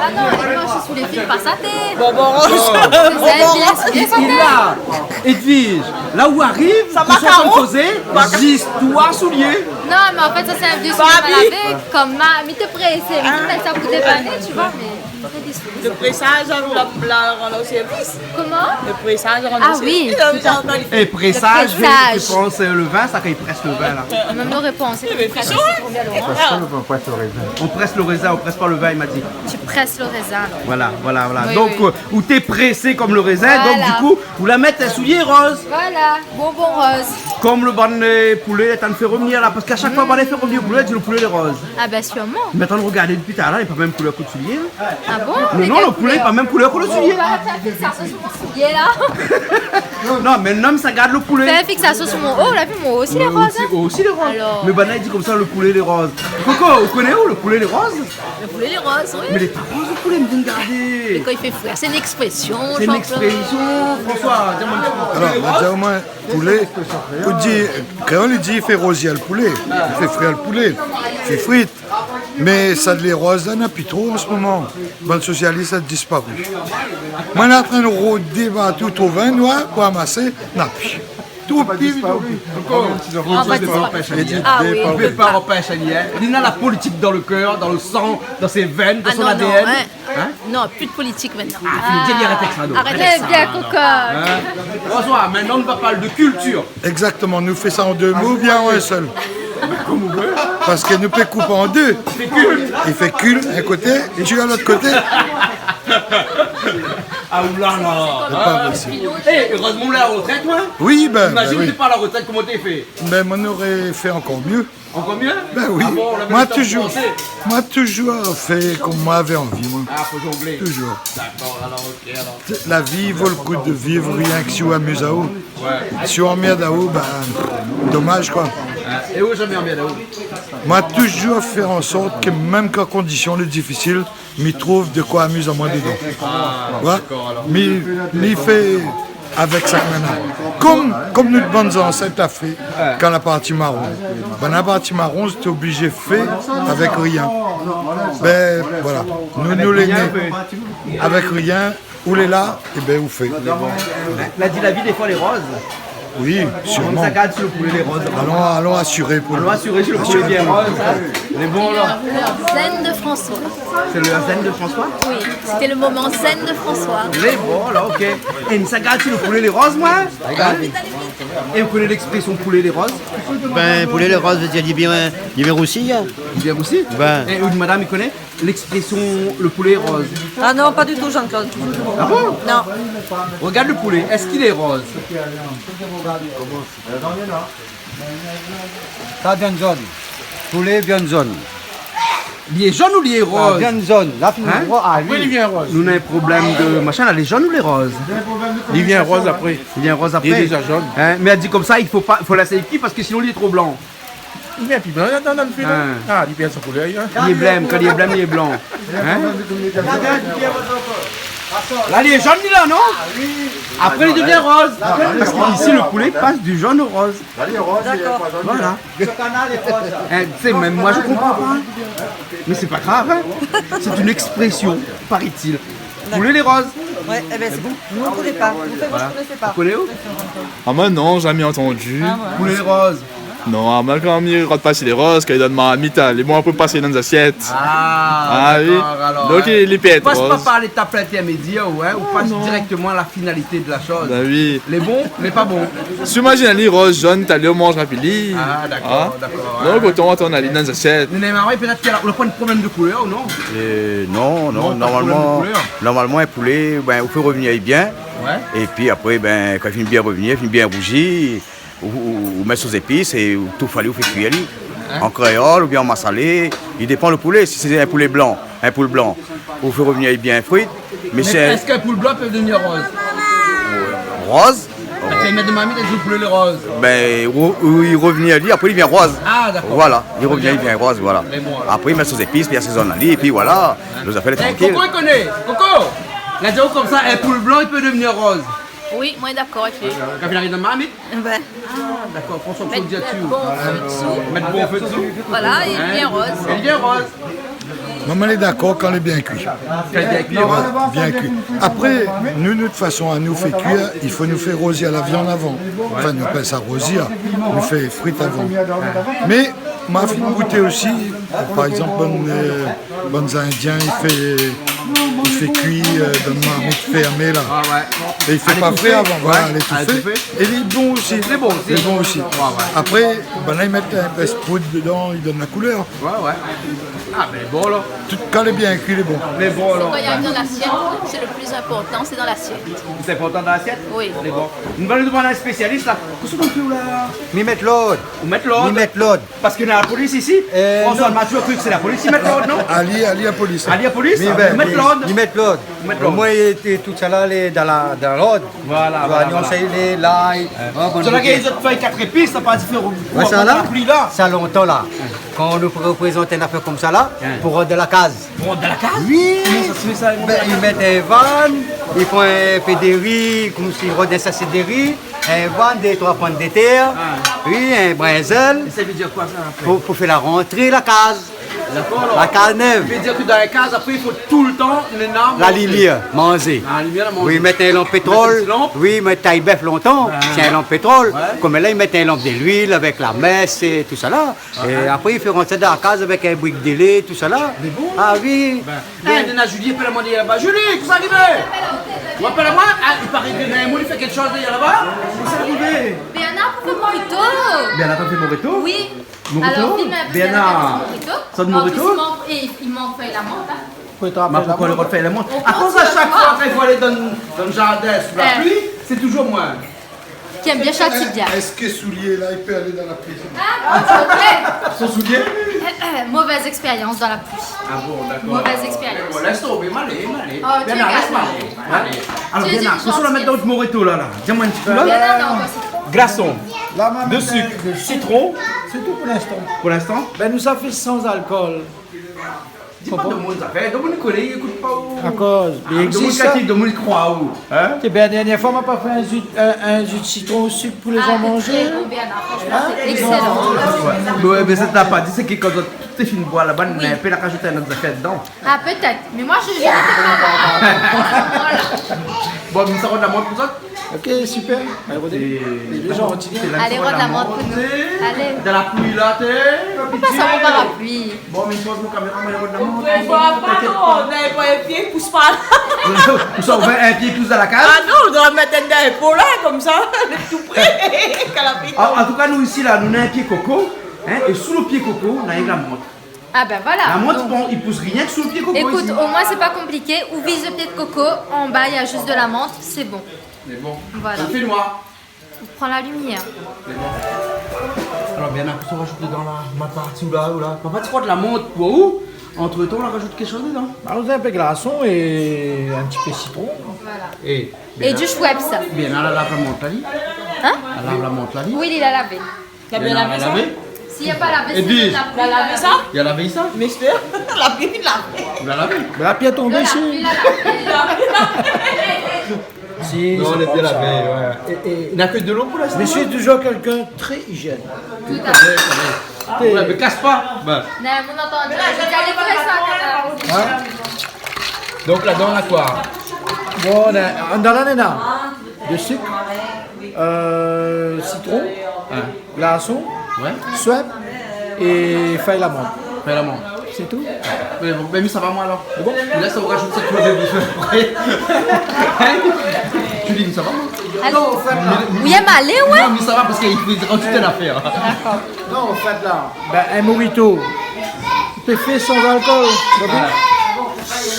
Ah non, elle marche sous les fils, pas sa tête. Bon, C'est bien Là, Edwige, là où arrive, Ça ils sont en train de poser l'histoire souliers. Non, mais en fait, ça c'est un vieux soulier mal lavé. Comme mais te pressé. Mais ça vous dépanner, tu vois, mais c'est des souliers. Le pressage rend au service. Comment? Le pressage rend Ah au service. oui. Et pressage, Le pressage. je pense le vin, ça quand il presse le vin là. Même nos réponses. Mais C'est fichon, trop bien, Laurent. On presse le raisin, on presse pas le vin, il m'a dit. Tu presses le raisin, Laurent. Voilà. Oui, Donc, oui. où t'es pressé comme le raisin, donc Voilà. du coup, vous la mettez un soulier rose. Voilà, bonbon rose. Comme le ban de poulet, t'en fait revenir là, parce qu'à chaque fois, on fait revenir le poulet, tu le poulet est rose. Ah bah sûrement. Mais attends, regardez depuis tard là, il n'est pas même couleur que le soulier. Ah bon? Non, le poulet n'est pas même couleur que le On soulier. va faire fixation sur mon soulier là. Non, mais l'homme, ça garde le poulet. Fais fixation sur mon haut, là, puis mon haut aussi les roses. Hein? Aussi les roses. Alors. Mais Bana il dit comme ça, le poulet, les roses. Coco, vous connaissez où le poulet, les roses? Le poulet les roses, oui. Mais les pas roses, le poulet, me dit Mais garder. quand il fait fouiller, c'est une expression. C'est une champion. expression, François. Dis-moi un petit peu. Alors, on va dire au moins, poulet, on dit, créole, il dit, il fait rosier le poulet, il fait frire le poulet, il fait frites. Mais ça de les roses, là, n'a plus trop en ce moment. Dans le socialiste, ça a disparu. Moi, on est en train de rôder tout au vin noir pour amasser, n'a plus. Tout pire, tout pire. Ah, bah, ah oui. Il ne fait pas repêche, il a la politique dans le cœur, dans le sang, dans ses veines, dans Ah son non, non, ADN. ouais. Non, plus de politique maintenant. Ah, fini, arrêtez ça, donc. Arrêtez bien, cocotte. Bonsoir, maintenant on va parler de culture. Exactement, nous fait ça en deux mots ou bien en un seul. Parce que nous peut couper en deux. Il fait cul un côté et tu à l'autre côté. Ah oulala. C'est pas possible. Eh, heureusement la retraite, toi. Oui, ben Imagine oui. t'es pas à la retraite, comment t'es fait? Ben, on aurait fait encore mieux. Encore mieux? Ben oui. Ah bon, on avait moi, le temps de toujours, penser. moi, toujours fait comme moi avait envie, moi. Ah, faut jongler. Toujours. D'accord, alors ok, alors. La vie vaut le coup de vivre rien que si on amuse à haut. Ouais. Si on emmerde à haut, ben, dommage, quoi. Et où jamais en bien là-haut? Moi, toujours faire en sorte que même qu'en conditions difficiles, m'y trouve de quoi amuser à moi dedans. Ouais. M'y fait avec ça maintenant. Comme nous bonnes ancêtres a fait quand la partie marron. Ben, la partie marron, c'était obligé de faire avec rien. Ben voilà, nous les nés avec rien, où les là, et ben où fait. La dit la vie des fois les roses. Oui, sûrement. Ça garde sur le poulet les roses. Allons assurer pour Allons assurer sur le poulet bien rose. Les bons là. Le zen de François. C'est le zen de François? Oui, c'était le moment zen de François. Les bons là, ok. Et ça garde sur le poulet les roses, moi? Et vous connaissez l'expression poulet les roses? Ben, pour les roses, il y a aussi. Bien aussi? Ben. Et une madame, il connaît l'expression le poulet rose? Ah non, pas du tout, Jean-Claude. Ah bon? Non. Regarde le poulet, est-ce qu'il est rose? Ça, bien zone. Poulet, bien zone. Il est jaune ou il est rose? Bien zone. Là, Après, il vient rose. Nous on a un problème de machin, là, les jaunes ou les roses? Il vient rose après. Il vient rose après. Il est déjà jaune. Hein, mais elle dit comme ça, il faut la sélective parce que sinon il est trop blanc. Il vient plus blanc dans le film. Ah, il vient son poulet. Il est blême, quand il est blême, il est blanc. Hein? Là, il est jaune, il est là, non? Après, il devient rose. Parce qu'ici, le poulet passe du jaune au rose. D'accord. Voilà. Hein, tu sais, même moi, je comprends pas. Mais c'est pas grave, hein. C'est une expression, paraît-il. Poulet les roses. Ouais, eh ben c'est bon. Nous on ne connaît pas. Nous, moi, je ne connaissais pas. Vous connaissez où? Ah moi non, jamais entendu. Poulet les roses. Non, moi quand il rentre passer les roses, quand il donne ma mita, les mots on peut passer dans les assiettes. Ah oui. d'accord, alors. Donc il peut être Passe pas rose. par l'étape intermédiaire, ouais, ou passe directement à la finalité de la chose. Bah oui. Les bons, les pas bons. Si imagine les roses jaunes, t'as le mange rapide. Ah d'accord, d'accord. Donc autant on a les dans les assiettes. Mais peut-être qu'il y a pas de problème de couleur ou non? Non, Non, pas de normalement, problème de couleur. normalement, un poulet, ben, il faut revenir bien. Ouais. Et puis après, ben, quand il finit bien revenir, il finit bien rougir, ou mettre sous épices, et tout fallait, ou fait cuire. En créole ou bien en massalé, il dépend le poulet. Si c'est un poulet blanc, il faut revenir bien fruit. Mais c'est Est-ce qu'un poulet blanc peut devenir rose? rose, Parce qu'il y a une mamie qui dit poulet les roses. ben, où il revient à lui, après il vient rose. Ah d'accord. Voilà, il revient, il vient rose, voilà. Mais bon, alors. Après il met sous épices, puis il assaisonne à lui, et puis voilà, nos affaires Eh, tranquilles. Coco il connaît. Coco, la dit comme ça, un poulet blanc il peut devenir rose. Oui, moi d'accord avec lui. Quand il arrive dans ma mamie? Ben, Ah d'accord, François Mettre Claude dit dessus. bon feu dessous. Mettre bon feu dessous. Voilà, il devient rose. Il devient rose. Maman est d'accord quand elle est bien cuit. Quand il est cuit, rose. Bien cuit. Après, nous, de toute façon, à nous fait cuire, il faut nous faire rosir la viande avant. Enfin, nous appelle ça rosir, nous fait frites avant. Mais, ma fille goûter aussi, par exemple, bonnes Indiens, il fait cuire dans une marmite fermée là. Ah ouais. Et il fait À pas l'étouffer. frais avant, voilà, Ouais, l'étouffer. à l'étouffer. Et il est bon aussi. C'est bon aussi. Il est bon aussi. Ouais. Après, ben là, ils mettent un peu de poudre dedans, ils donnent la couleur. Ouais. Ah ben bon là. Quand il est bien cuit, il est bon. Mais bon là. Quand il arrive dans l'assiette, c'est le plus important, c'est dans l'assiette. C'est important dans l'assiette? Oui. C'est bon. Nous allons demander à un spécialiste là. Qu'est-ce qu'on fait là? Mi mettre l'autre, On met l'ordre. l'autre. Parce qu'il y a la police ici. François Mathieu a cru que c'est la police. Ils mettent l'ordre, non? Ali à police. Allez à la police. Ils mettent l'ordre. Ils mettent l'autre. Ils mettent l'ordre. Moi, tout ça là, dans l'ordre. Voilà. On sait les l'ail. Sur la gueule, ils ont fait 4 épices, ça pas différent. Ouais, ça là, là. ça longtemps là. Quand on nous représente une affaire comme ça là, pour rendre de la case. Pour rendre de la case? Oui. Comment ça se fait ça? Ben, ils mettent un van, ils font un peu de riz, comme s'ils rendent un sachet de riz, un van, 2-3 pommes de terre, oui, un brinzel, Ça veut dire quoi ça après? pour faire la rentrée la case. La carnève. Ça veut dire que dans les cases, après, il faut tout le temps La lumière, manger. La lumière, manger. Oui, mettre un lampe pétrole. Oui, mettre taille bœuf longtemps. C'est un lampe pétrole. Comme là, ils mettent un lampe de l'huile avec la messe et tout ça là. Et après, ils feront rentrer dans la case avec un brique de lait, tout ça là. Ah oui. Julie, appelle-moi là-bas. Julie, qu'est-ce qui est arrivé? Ou appelle-moi. Il paraît que Naïmoun, il fait quelque chose là-bas. Qu'est-ce qui est arrivé? Bernard fait morito. Bernard, t'as fait morito? Oui. Morito? Alors, filme un peu Bernard. Ça de morito? Il m'en fait la menthe. Hein. Pourquoi le refait la montre? À cause à chaque fois qu'il faut aller dans le jardin sous la pluie, c'est toujours moi. Qui aime bien châtie bien. Est-ce que soulier là, il peut aller dans la prison? Son soulier? Mauvaise expérience dans la pluie. Ah bon, d'accord. Mauvaise expérience. Bon, laisse tomber, m'aller. Oh, tu Bernard, es laisse-moi aller. Alors, Bernard, faut la mettre dans le morito là. Dis-moi un petit peu là. Bernard, non, quoi, c'est trop. Glaçon, Là, maman, de sucre, citron. C'est tout pour l'instant. Pour l'instant? Ben, nous, ça fait sans alcool. Dis pas de monde, ça fait. De monde collé, écoute pas où. À cause. De monde catif, de monde croit où. Hein? Eh ben, la dernière fois, on m'a pas fait un jus de citron au sucre pour les gens manger. Bernard, franchement, c'est excellent. Ouais, mais ça t'a pas dit, c'est que quand tout est fini de boire là-bas, on peut la rajouter un autre affaire dedans. Ah, peut-être. Mais moi, je n'étais pas. Bon, mais ça rend de la montre pour ça? Ok, super. Les gens Allez, rends la montre pour nous. Allez. Dans la pluie là, t'es. Pourquoi ça mon parapluie? Bon, mais je pose mon caméra, mais rend de la montre. On n'avait pas un pied, pousse pas là. Nous sommes un pied pousse dans la case. Ah non, on doit mettre un épaule là, comme ça, on est tout près. En tout cas, nous ici, là, nous avons un pied coco. Hein, et sous le pied coco, on a la montre. Ah ben voilà. La montre, Donc, bon, il pousse rien que sous le pied coco. écoute, ici. au moins c'est pas compliqué. Ou vise le pied de coco, en bas il y a juste de la menthe, c'est bon. Mais bon, Voilà. il fait noir. On prend la lumière. Alors, bien, on rajoute dedans ma partie ou là. Papa, tu crois de la montre pour où? Entre temps, on rajoute quelque chose dedans. Alors, un peu de glaçon et un petit peu de citron. Voilà. Et Du Schweppes. bien, elle lave la montre là. Hein? Elle lave la montre là. Oui, il a lavé. T'as bien lavé ça? S'il n'y a pas lavé, Et puis, Tu as lavé ça? il a lavé ça? Mister, la pluie, il l'a lavé. Il l'a lavé. Mais la pied est tombée ici. Si, Non, on c'est est bien comme ça. lavé, ouais. Et il n'a que de l'eau pour l'instant? Mais je suis toujours quelqu'un de très hygiène. Tout à fait. Ouais, mais casse pas. Ben. Non, mon entendu. Je dis, allez, vous ça, Hein? Donc là-dedans, on a quoi? Bon, on a dans l'ananas, de sucre, citron, glaçon, Ouais. Schweppes et feuille la menthe. Fais la montre. C'est tout. Mais bon, mais ça va moi alors. C'est bon. Là, ça vous rajoute cette chose de bif après. Tu dis, mais ça va? Allô? Vous y aimez aller, ouais? Non, mais ça va parce qu'il faut dire toute l'affaire. Non, en fait là, ben, un mojito, c'est fait sans alcool.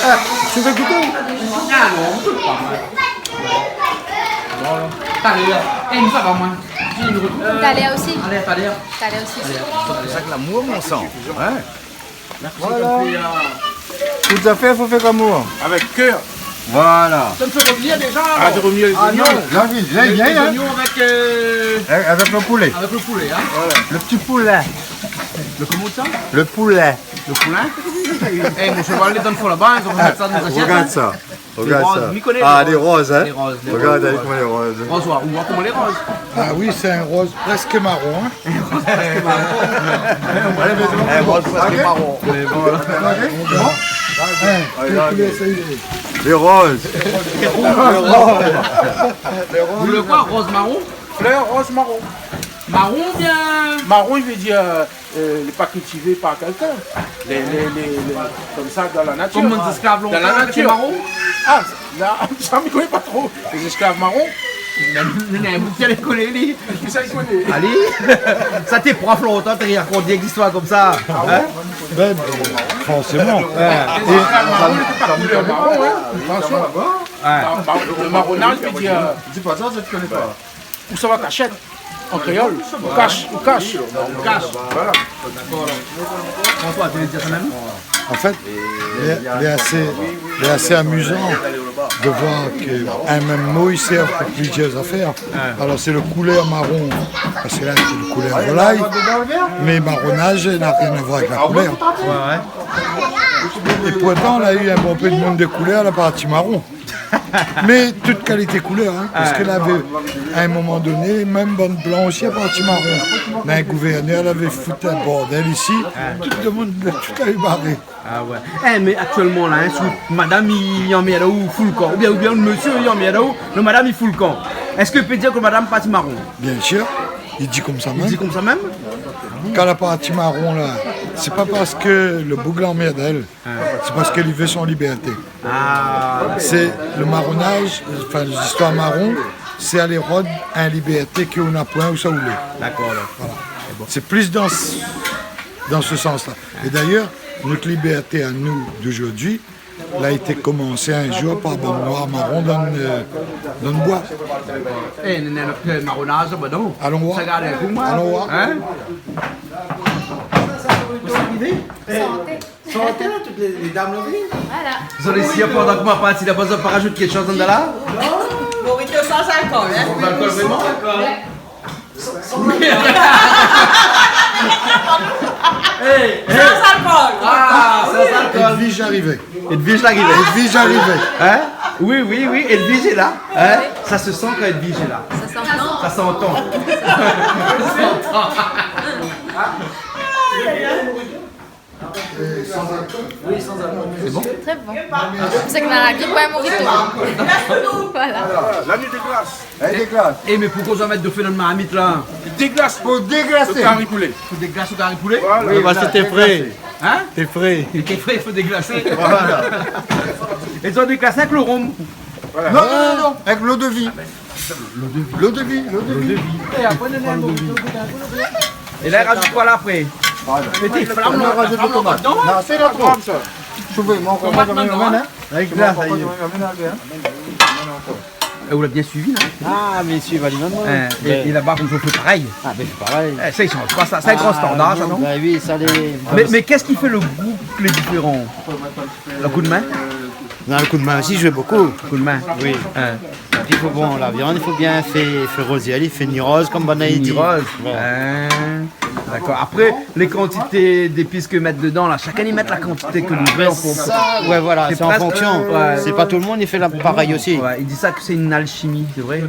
Ah, tu veux goûter? Ah non, on peut pas. T'as l'air. Eh, ça va moi. Taléa aussi. Allez, t'as l'air. Taléa aussi. C'est ça que l'amour, mon sang. Ouais. Voilà. Toutes affaires, il faut faire l'amour. Avec cœur. Voilà. Ça me fait revenir déjà. Ah, de revenir les oignons. J'ai bien, Les hein. oignons Avec le poulet. avec le poulet, hein. Le petit poulet. Le comment ça? Le poulet. Le poulain. Eh, mon cheval, les donne pour là-bas, ils vont mettre ça dans les assiettes. Regarde hein. ça. Les Regarde roses, ça. m'y connais, Ah, les des roses, hein. Les roses, les Regarde roses. comment les roses. Rose, on voit comment les roses. Ah oui, c'est un rose presque marron. Hein. Un rose presque marron. Les roses. Vous le quoi, rose marron? Fleur rose marron. Marron bien. Marron, il veut dire les pas cultivés par quelqu'un. Comme ça, dans la nature. Comme des esclaves Dans longtemps, la avec les nature. marrons. Ah, là, ça, je ne connais pas trop. Les esclaves marrons, Vous les connaissez, ça, il connaît. allez. Ça t'es prof longtemps, t'as raconté des histoires comme ça. Hein? Ben, forcément. Les esclaves marrons, ils étaient pas couleur marron, hein. Attention. Le marronnage veut dire Dis pas ça, ça te connais pas. où ça va cachette. En créole, ou cache, ou cache. On cache. Voilà. François, tu veux dire ça même? En fait, il est assez amusant de voir qu'un même mot il sert pour plusieurs affaires. Alors c'est le couleur marron, parce que là c'est le couleur volaille, mais marronnage n'a rien à voir avec la couleur. Et pourtant on a eu un bon peu de monde de couleur à la partie marron. Mais toute qualité couleur, hein, parce qu'elle avait, à un moment donné, même bonne blanc aussi à partir marron. Mais un gouverneur elle avait foutu un bordel ici, tout le monde tout a eu barré. Ah ouais. Eh, mais actuellement, là, hein, madame, il en met là où full camp. Ou bien le monsieur, il en met là où le madame, il full camp. Est-ce que peut dire que madame partie marron? Bien sûr, il dit comme ça même. Il dit comme ça même? Quand la partie marron, là, c'est pas parce que le bougle emmerde elle, c'est parce qu'elle veut son liberté. C'est le marronnage, enfin l'histoire marron, c'est aller rôder en liberté qu'on a point où ça voulait. D'accord. Voilà. C'est plus dans ce sens-là. Et d'ailleurs, notre liberté à nous d'aujourd'hui, elle a été commencée un jour par bon noir marron dans le bois. Eh, notre marronnage, bah non. Allons voir. Ça garde un coup, moi. Allons voir. Hein? Santé là, toutes les dames là. Voilà. Vous allez essayer pendant que ma partie, il a besoin de rajouter quelque chose dans là? Morito sans alcool, hein? Sans alcool, vraiment? Hey, Sans alcool! Ah, sans alcool. Edwige arrivait. Edwige l'arrivée. Edwige arrivait. Hein? Oui, Edwige est là. Hein? Ça se sent quand Edwige est là. Ça s'entend. Ça s'entend. C'est bon? Très bon. C'est que dans la vie, pas un morito. Voilà. La nuit de glace. Elle déglace. Eh, mais pourquoi on va mettre de phénomène marmite là? Déglace. Pour déglacer. Le carré poulet. Faut des glaces au carré poulet? Oui, bah c'était frais. Hein? T'es frais. Et t'es frais, il faut déglacer. Voilà. Ils ont déglacé avec le rhum. Non, avec l'eau de vie. L'eau de vie. Et là, il rajoute quoi là après? Mettez les flammes, On rajoute le tomate. Non, c'est là trop. Souvent, moi, on va mettre avec glace. Vous l'avez bien suivi là? Ah, mais suivez aliment. Et là-bas, vous faites pareil. Ah, mais c'est pareil. Ça, ils change pas ça. C'est un grand standard, ça, non? Bah oui, ça les. Mais qu'est-ce qui fait le goût les différents? Le coup de main? Non, le coup de main aussi, je joue beaucoup. Le coup de main? Oui. Il faut bon, la viande, il faut bien faire rosier, il fait ni rose comme Banaï dit. Rose. D'accord. Après, les quantités d'épices que mettre dedans, là, chacun y met la quantité que nous veut en fonction. Ouais, voilà, c'est en presque- fonction. ouais. C'est pas tout le monde, il fait pareil aussi. Ouais, il dit ça que c'est une alchimie, c'est vrai?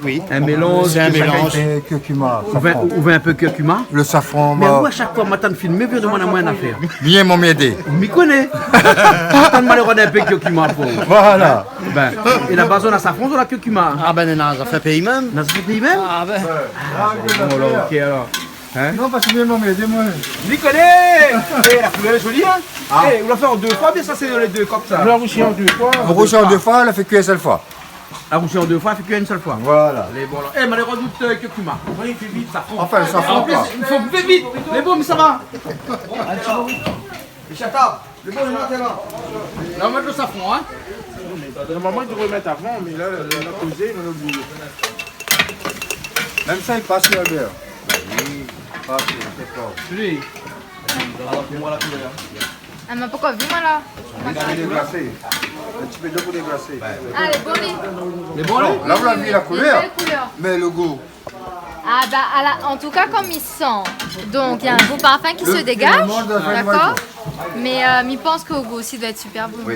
Oui. Un mélange. C'est un que chacun mélange. fait. Curcuma, On veut un peu curcuma. le safran, Mais où à chaque fois, matin de film, mais viens de moi à moins d'affaires. bien m'en m'aider. On m'y connaît. Tant de malheureux d'un peu curcuma pour. Voilà. Ben, et la base on a safran, on a curcuma. Ah ben, non, ça fait pays même. Dans ce pays même? Ah ben. Bon, alors, ok, alors. Hein? Non, parce que bien m'en m'aider, moi. Je m'y connais. Eh, la couleur est jolie, hein? Eh, on l'a fait en deux fois, bien ça c'est les deux comme ça. La rouchie en 2 fois. On rouge en 2 fois, elle a fait qu'une seule fois. La rouchée en deux fois, elle fait qu'une seule fois. Voilà. Les bons, alors. Eh, mais les redoutes curcuma. Oui, il fait vite, safran. Enfin, le safran, En plus, quoi. il faut faire vite. Les bons, mais ça va. Les chatables. Les bons, je là. Là, on va mettre le safran, hein? Normalement, il devrait mettre avant, mais là, on a posé, on a oublié. Même ça, il passe sur le beurre. Oui, passe, c'est fort. Oui. Alors, fais-moi la couleur. Ah, mais pourquoi vu moi là? Déglacé. Un petit peu d'eau pour déglacer. Ah, les bons Les bons, là? Là, vous l'avez vu la couleur. Belle couleur. Mais le goût. Ah bah en tout cas comme il sent, donc il y a un beau parfum qui se dégage, finalement, de la fin de d'accord? Mais il pense qu'au goût aussi doit être super bon. Oui.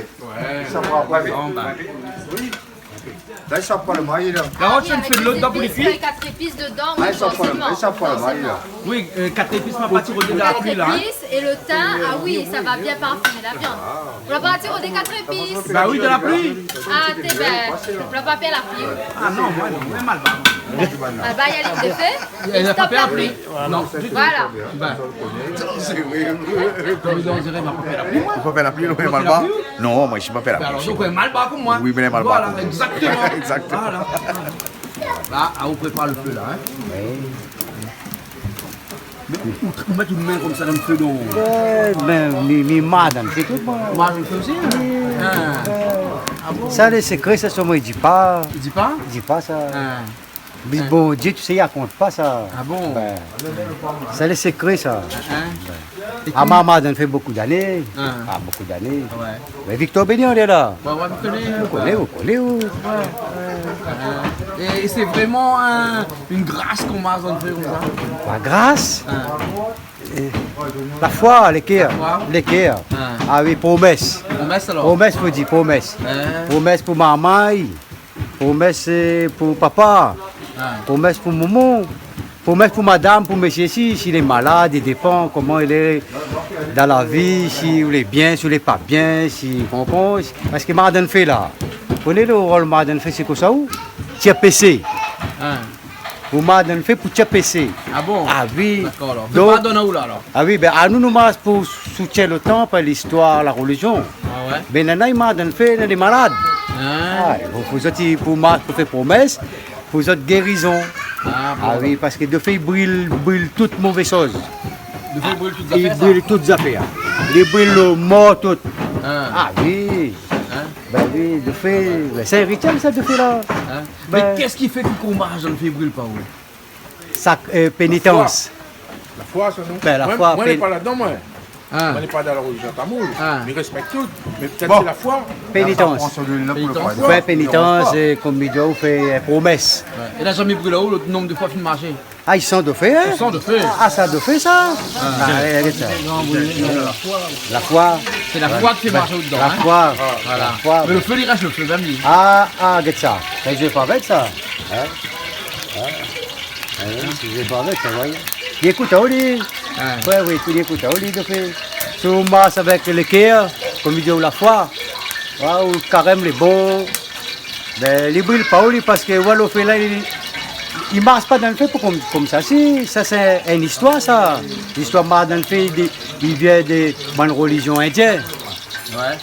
Ça prend pas vite. Là, il sort pas le maïs, là. La roche, Oui, elle fait de l'eau dedans pour les cuire? avec 4 épices dedans, Ah, oui, il sort pas le maïs, là. Oui, 4 épices, ma partie au de la pluie, là. hein. 4 épices et le thym, ah oui, ça va bien parfumer la viande. Vous la partir des 4 épices. Bah oui, de la pluie. Ah, t'es belle. Vous la pas la pluie. Ah non, moi non, même mal. Ah bah, il y a les défaits. Elle Et n'a pas stop fait la la pluie. pluie. Non, du tout. Voilà. Ben, on dirait m'a pas fait la pluie. Il faut faire la pluie, non, Tu mal fais la bas. pluie? Non, moi je ne pas faire la Alors, pluie. donc, elle est mal bas comme moi. Oui, mais elle est mal bas. Voilà, exactement. Exactement. Voilà. Là, on prépare le feu là. Hein. Mais on met une main comme ça dans le feu donc. Ben, mi madame, c'est tout bon. Moi, je le fais aussi. Hein. Ah bon? Ça, les secrets, ça, moi, il dit pas. Il dit pas? Il dit pas ça. Hein. Mais bon, Dieu, tu sais, il raconte pas ça. Ah bon? Ben, ça, les secrets, ça. Hein? Ah, ma madame fait beaucoup d'années. Hein. Ah, beaucoup d'années. Ouais. Mais Victor Béni, on est là. Bah, ouais, vous connaissez. Vous connaissez, vous connaissez, vous. Et c'est vraiment une grâce qu'on m'a fait comme ça. La grâce, la foi, l'équerre. Ah oui, promesse. Promesse alors. Promesse pour dire, promesse. Promesse pour maman, promesse pour papa, promesse pour maman, promesse pour madame, pour monsieur s'il est malade, il dépend comment il est dans la vie, si il est bien, si il n'est pas bien, si comprend. Parce que Marden fait là. Vous connaissez le rôle Marden fait, c'est quoi ça ou? TPC. Pour Marden fait pour TPC. Ah bon? Ah oui. D'accord alors. Donc, Pardonne où là alors? ah oui, ben à nous pour soutenir le temps, par l'histoire, la religion. Ah ouais? Ben nana il Marden fait, il est malade. Pour faire promesse, pour autres guérison. Ah oui, parce que de fait, il brûle toutes mauvaises choses. De fait, il brûle toutes les affaires. Il brûle le mort tout. Ah oui. Ben oui, de fait, c'est un rituel ça de fait là. Mais qu'est-ce qui fait que le courage ne fait brûle pas où? Ça, pénitence. La foi, ça non? Ben, la moi, foi, moi, je n'ai pas là-dedans, moi. Moi, je n'ai pas dans la religion tamoule. Je respecte tout. Mais peut-être c'est la foi. Pénitence. Vous faites pénitence et comme il doit, vous faites promesse. Et là, jamais brûlé où le nombre de fois qu'il marché? Ah, ils sont de fait, hein? Ils sont de fait. Ah, ça de fait, ça? La foi. C'est la foi qui fait marcher au-dedans. La foi. Voilà. Mais le feu, il reste le feu, même lui. Ah, regarde ça. Ça, je vais pas avec ça. Je vais pas avec ça, voyez. Il écoute à Oli. Oui, il écoute à Oli, de fait. Si on masse avec le cœur, comme il dit, la foi, ou le carême, les bons, ben, il brûle pas Oli parce que le fait là, il ne marche pas dans le fait comme ça. Si, ça c'est une histoire, ça. L'histoire marche dans le fait, il vient de bonne religion indienne.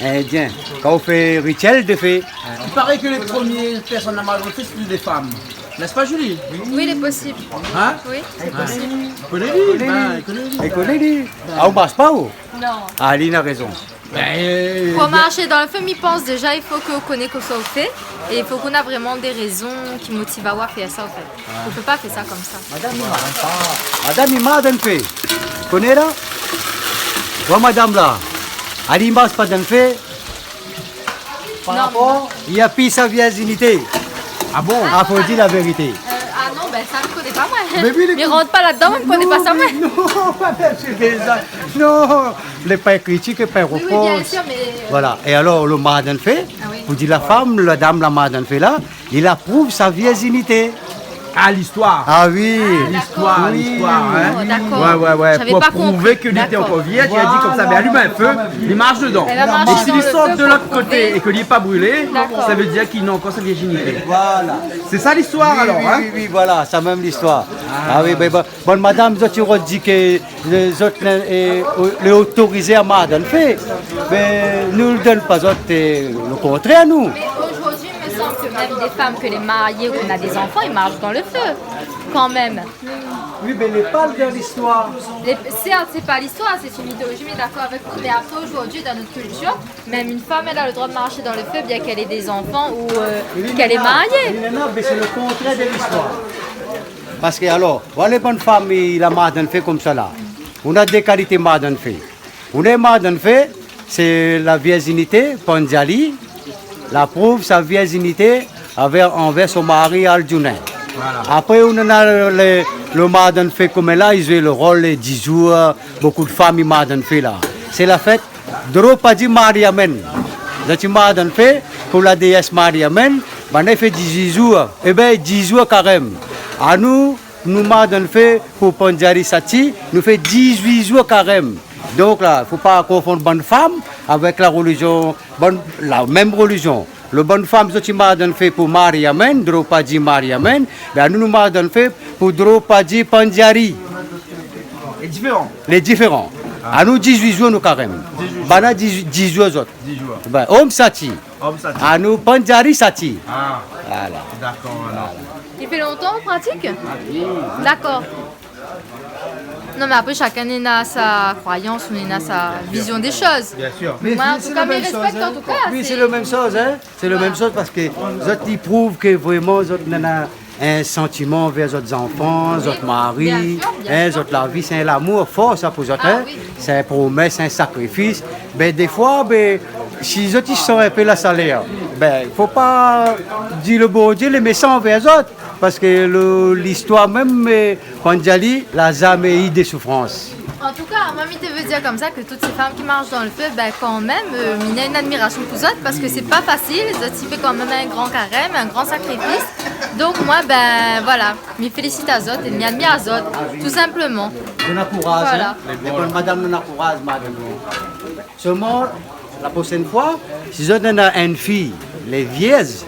Indien. Quand on fait rituel, de fait. Il paraît que les premières personnes à marcher dans le fait, c'est des femmes. N'est-ce pas, Julie? Oui, il est possible. Hein? Oui, c'est possible. Il connaît. Ah, on ne marche pas où? Non. Ah, Aline a raison. Pour marcher dans le feu, il pense déjà, il faut qu'on connaisse ce qu'on fait. Et il faut qu'on a vraiment des raisons qui motivent à faire ça, en fait. On ne peut pas faire ça comme ça. Madame, il m'a donné fait. Tu connais là? Voilà, madame là. Elle ne marche pas dans le fait. Par rapport, il a pris sa virginité. Ah bon? Ah, faut dire la vérité. Ah non, ben ça ne me connaît pas moi. Mais il rentre pas là-dedans, il ne connaît pas ça moi. Non, les pas critiques, pas reproches. Oui, bien sûr, mais... Voilà, et alors le Marden fait, vous dites la femme, la dame, la Marden fait là, il approuve sa virginité. Ah, l'histoire. Ah oui. L'histoire, oui. l'histoire. Hein. D'accord. Ouais. Pour prouver que lui était encore vierge, il a dit comme ça, mais allume un feu, il marche dedans. Et s'il lui sort de l'autre côté et que lui n'est pas brûlé, ça veut dire qu'il n'a encore sa virginité. Voilà. C'est ça l'histoire alors, hein? Oui, voilà, c'est même l'histoire. Ah oui, mais bon, madame, tu aurais dit que les autres les autorisés à Marden fait, mais nous ne donnons pas le contraire à nous. Aujourd'hui, il me semble que même des femmes que les mariées ou qu'on a des enfants, ils marchent dans le feu, quand même. Oui, mais les parle de l'histoire. C'est pas l'histoire, c'est une mythologie, mais d'accord avec vous. Mais après, aujourd'hui, dans notre culture, même une femme, elle a le droit de marcher dans le feu, bien qu'elle ait des enfants ou qu'elle est mariée. Non, mais c'est le contraire de l'histoire. Parce que alors, voilà les bonnes femmes, la Marden fait comme ça là. On a des qualités Marden fait. On est Marden fait, c'est la virginité, Panjali. La prouve sa virginité envers son mari Aljunin. Voilà. Après, on a le Marden fait comme là, ils jouent le rôle les 10 jours, beaucoup de femmes Marden fait là. C'est la fête Draupadi Mariamen. Le Marden fait pour la déesse Mariamen, on a fait 18 jours, et bien 10 jours carême. À nous Marden fait pour Panjari Sati, nous fait 18 jours carême. Donc là, il ne faut pas confondre bonne femme avec la religion, la même religion. Le bonne femme, c'est Marden fait pour Mariamen, Draupadi Mariamen, mais nous Marden fait pour Draupadi Panjari. Les différents. Les différents. À nous 18 jours nous carême. Bana 10 jours autres. 10 jours. Ben, Om Sati. À nous Panjari Sati. Ah. Voilà. D'accord. Voilà. Il fait longtemps en pratique? D'accord. Non, mais après, chacun a sa croyance, on a sa vision des choses. Bien sûr. Mais moi, en tout cas, mes respecte en tout cas. Oui, c'est la même chose, hein. C'est la même chose parce que les autres, ils prouvent que vraiment, les autres, un sentiment vers les autres enfants, les autres maris, les autres, la vie, c'est l'amour fort, ça pour les autres. C'est une promesse, un sacrifice. Ben, des fois, si les autres, ils sont un peu la salaire, ben, il ne faut pas dire le bon Dieu, les méchants envers les autres. Parce que l'histoire même, quand on dit, la jamais eu des souffrances. En tout cas, moi, je veux dire comme ça que toutes ces femmes qui marchent dans le feu, ben, quand même, il y a une admiration pour eux autres parce que c'est pas facile. Les autres, ils font quand même un grand carême, un grand sacrifice. Donc, moi, ben, voilà, je félicite à autres et je admire à autres, tout simplement. On encourage, voilà. hein? Madame, on encourage, madame. Seulement, la prochaine fois, si on a une fille, les vieilles,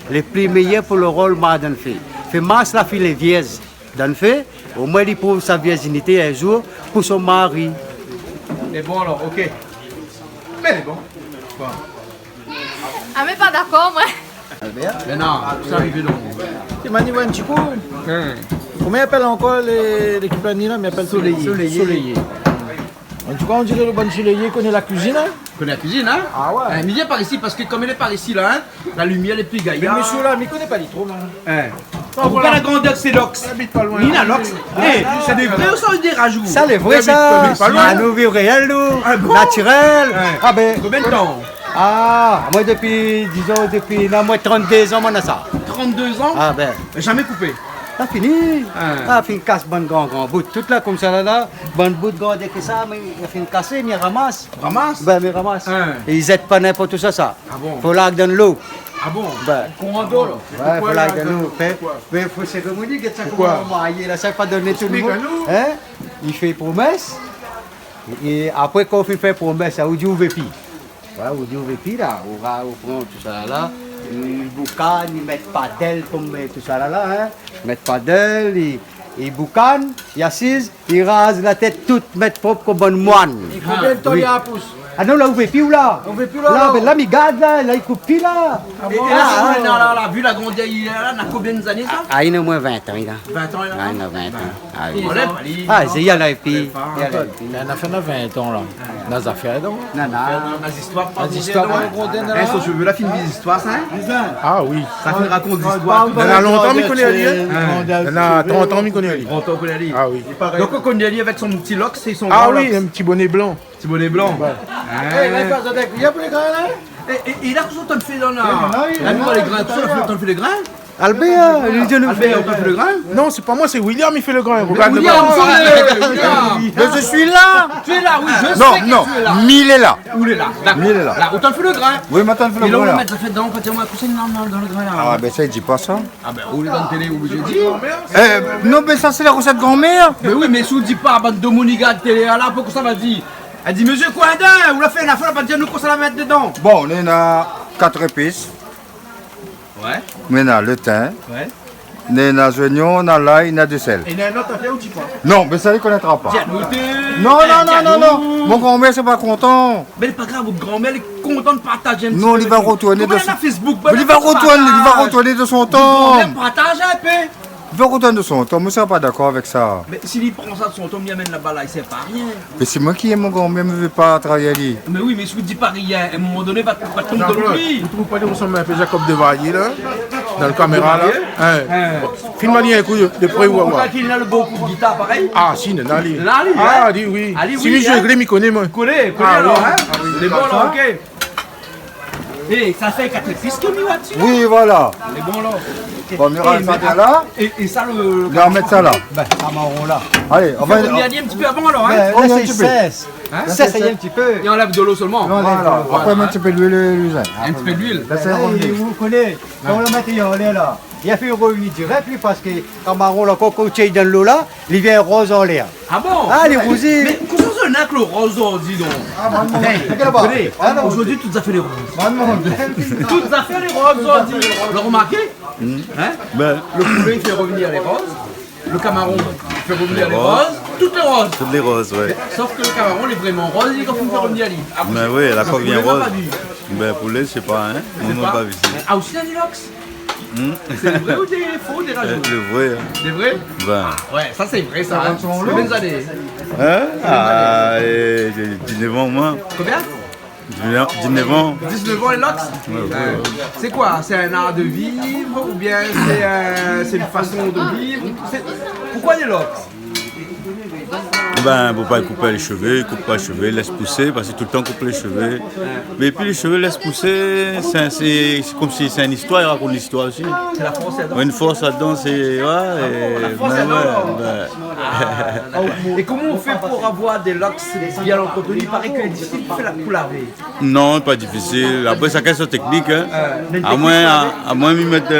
les plus meilleures pour le rôle d'une fille. Fait masse la fille les vieilles d'un fait, au moins il prouve sa virginité un jour pour son mari. Mais bon alors, ok. Mais bon. Ah, mais pas d'accord, moi. Mais non, ça arrive donc. Tu m'as dit un petit coup. Comment ils appellent encore l'équipe là? Mais ils appellent soleillé. En tout cas, on dirait le bon soleillé connaît la cuisine. Connaît la cuisine, hein? Ah ouais. Mais viens par ici parce que comme elle est par ici là, hein, la lumière est plus Mais gaillarde. monsieur là, mais il connaît pas les trous, non? On voit la grandeur, c'est l'ox. Nina l'ox. C'est des vrais ou ça des rajouts? Ça, les vrais, ça. À nous, vie réelle, nous. Naturel. Ah ben. Combien de temps? Ah, moi depuis, disons, depuis moi 32 ans, on a ça. 32 ans? Ah ben. Jamais coupé. Ça fini. Ah, fin casse bon grand bout. Tout là comme ça là, bon bout de grand que ça, mais il fin casser, mais ramasse. Ramasse? Ben mais ramasse. Et ils aident pas n'importe tout ça. Ah bon? Faut là dans l'eau. Ah bon? Ben. Courant d'eau là? Ouais, faut là dans l'eau. Mais faut cérémonie que ça comment marier là, ça pas donner tout le monde. Hein? Il fait promesse. Et après qu'on fait promesse, ça vous dit ouvre pied. Voilà, vous dit ouvre pied là, on va prendre tout ça là. Ils boucanent, ils mettent pas d'ailes comme tout ça là, hein. Ils mettent pas d'ailes, ils boucanent, ils assisent, ils rasent la tête toute, mettent propre comme bonne moine. Et combien de temps il y a à pouce? Ah non, là, vous plus ou là? On veut plus là? Là, ben là, il garde là, il coupe plus là. Et là, vu la grandeur, il a combien d'années ça? Ah, il a au moins 20 ans, il a. 20 ans, il a? Ah, il a 20 ans. Ah, Il oui. enlève. Il y a la puis. On a fait 20 ans là. Dans les affaires donc. Non, non. Les histoires pas Les histoires grondées, pas grondées, non? Eh, son cheveu là, film des histoires, ça? Ah oui. Ça fait raconte des histoires. Il y en a longtemps, mais connaît Ali. Il y en a 30 ans, mais connaît Ali. 30 ans, connaît Ali. Ah oui. Donc, on connaît Ali avec son petit lox, c'est son Ah grand oui, lox. un petit bonnet blanc. Petit bonnet blanc. Il y a plus de gars là? Et là, qu'est-ce qu'on fait dans la... La nuit, les grains, qu'est-ce qu'on fait les grains? Albert, il dit nous Albert, on fait le grain? Non, c'est pas moi, c'est William, il fait le grain. Regarde le William, grain. Mais je suis là. Tu es là, oui, je sais Non, que non, tu es là. Mille est là. Où il est là? Mille est là. Là, autant le fait le grain. Oui, maintenant, il fait Et le là, on grain va là. mettre ça fait dedans, quand on va coucher dans le grain là. Ah, ben ça, il dit pas ça. Ah ben, où est dans la télé, où je dis? Non, mais ça, c'est la recette grand-mère. Mais oui, mais si on dit pas, bande de monigas de télé là, pourquoi ça va dire? Elle dit, monsieur Coindin, vous l'a fait, la fois, elle va dire nous qu'on ça la mettre dedans. Bon, on a 4 épices. Ouais. On a le thym. Ouais. On a les oignons, on a l'ail, on a du sel. Et il y a un autre affaire ou tu pas? Non, mais ça, il ne connaîtra pas. Tiens, Non, non. Mon grand-mère, c'est pas content. Mais c'est pas grave, votre grand-mère est contente de partager un petit Non, peu il va avec nous. retourner de Comment son... il y en a Facebook? Il va retourner de son temps. Il partage un peu. Il va retourner de son temps. Moi, je ne suis pas d'accord avec ça. Mais s'il prend ça de son temps, il amène là-bas, là, il sert pas à rien. Mais c'est moi qui aime mon grand-mère, ne veut pas travailler à lui. Mais oui, mais si vous dites pas rien, à un moment donné, va tomber dans le prix. Vous ne trouvez pas que nous sommes un peu Jacob de Varier, là, dans le caméra, là? Filme-moi un coup de près ou à voir. Pourquoi qu'il a le bon coup de guitare, pareil? Ah, si, non, Ali. Ali, Ah, Ali, oui. Ali, Si oui, lui, je hein. il connaît, moi. Collé Ah, alors, oui. hein? Ah, oui. C'est bon, là, ok. Et ça fait 4 fils que nous là-dessus? Oui, voilà. C'est bon, là. Bon, on ira ça là. Et ça, le... On va mettre ça là. Ben, ça marron là. Allez, on va... On y a dit un petit peu avant, alors, hein? Ben, on là, y a un c'est petit peu. 16. Ça, ça y est un petit peu. Et on enlève de l'eau seulement. Voilà. Après, on met un petit peu d'huile, l'usine. Un petit peu d'huile. Laissez revenir. Vous connaissez, quand on le met en l'air là, il a fait une réunion direct, lui, parce que quand marron là, quand il dans l'eau là, il vient rose en l'air. Ah bon? Ah, les rosiers. Mais comment ça n'a que le rose, dis donc? Hey, aujourd'hui, toutes affaires les roses. Toutes affaires les roses, dis. Le remarquez? Hein? Le poulet, il fait revenir les roses. Le camaron, il fait revenir les roses. Toutes les roses. Toutes les roses, ouais. Sauf que le camaron, il est vraiment rose, il est quand il fait revenir les roses. Mais oui, la coque vient poulet, on rose. l'a pas vu. Ben poulet, je sais pas, hein. On n'a pas vu ça. Ah, aussi la Nilox? C'est vrai ou des faux, des rajouts? Le vrai, hein. Des vrais? Ben. Ouais, ça c'est vrai, ça. Hein. Combien d'années? Hein? Ah, j'ai 19 ans, moi. Combien? 19 ans. 19 ans les locks? C'est quoi? C'est un art de vivre ou bien c'est une façon de vivre? Pourquoi les locks? Ben, pour pas couper les cheveux, il coupe pas les cheveux, il laisse pousser, parce que tout le temps coupe les cheveux. Mais puis les cheveux laissent pousser, c'est comme si c'est une histoire, il raconte l'histoire aussi. C'est la force là-dedans. Une force là-dedans, c'est. Ouais, Et comment on fait pour avoir des locks bien entretenus? Il paraît que c'est difficile pour laver. Non, pas difficile. Après, ça question technique. Hein. À moins de mettre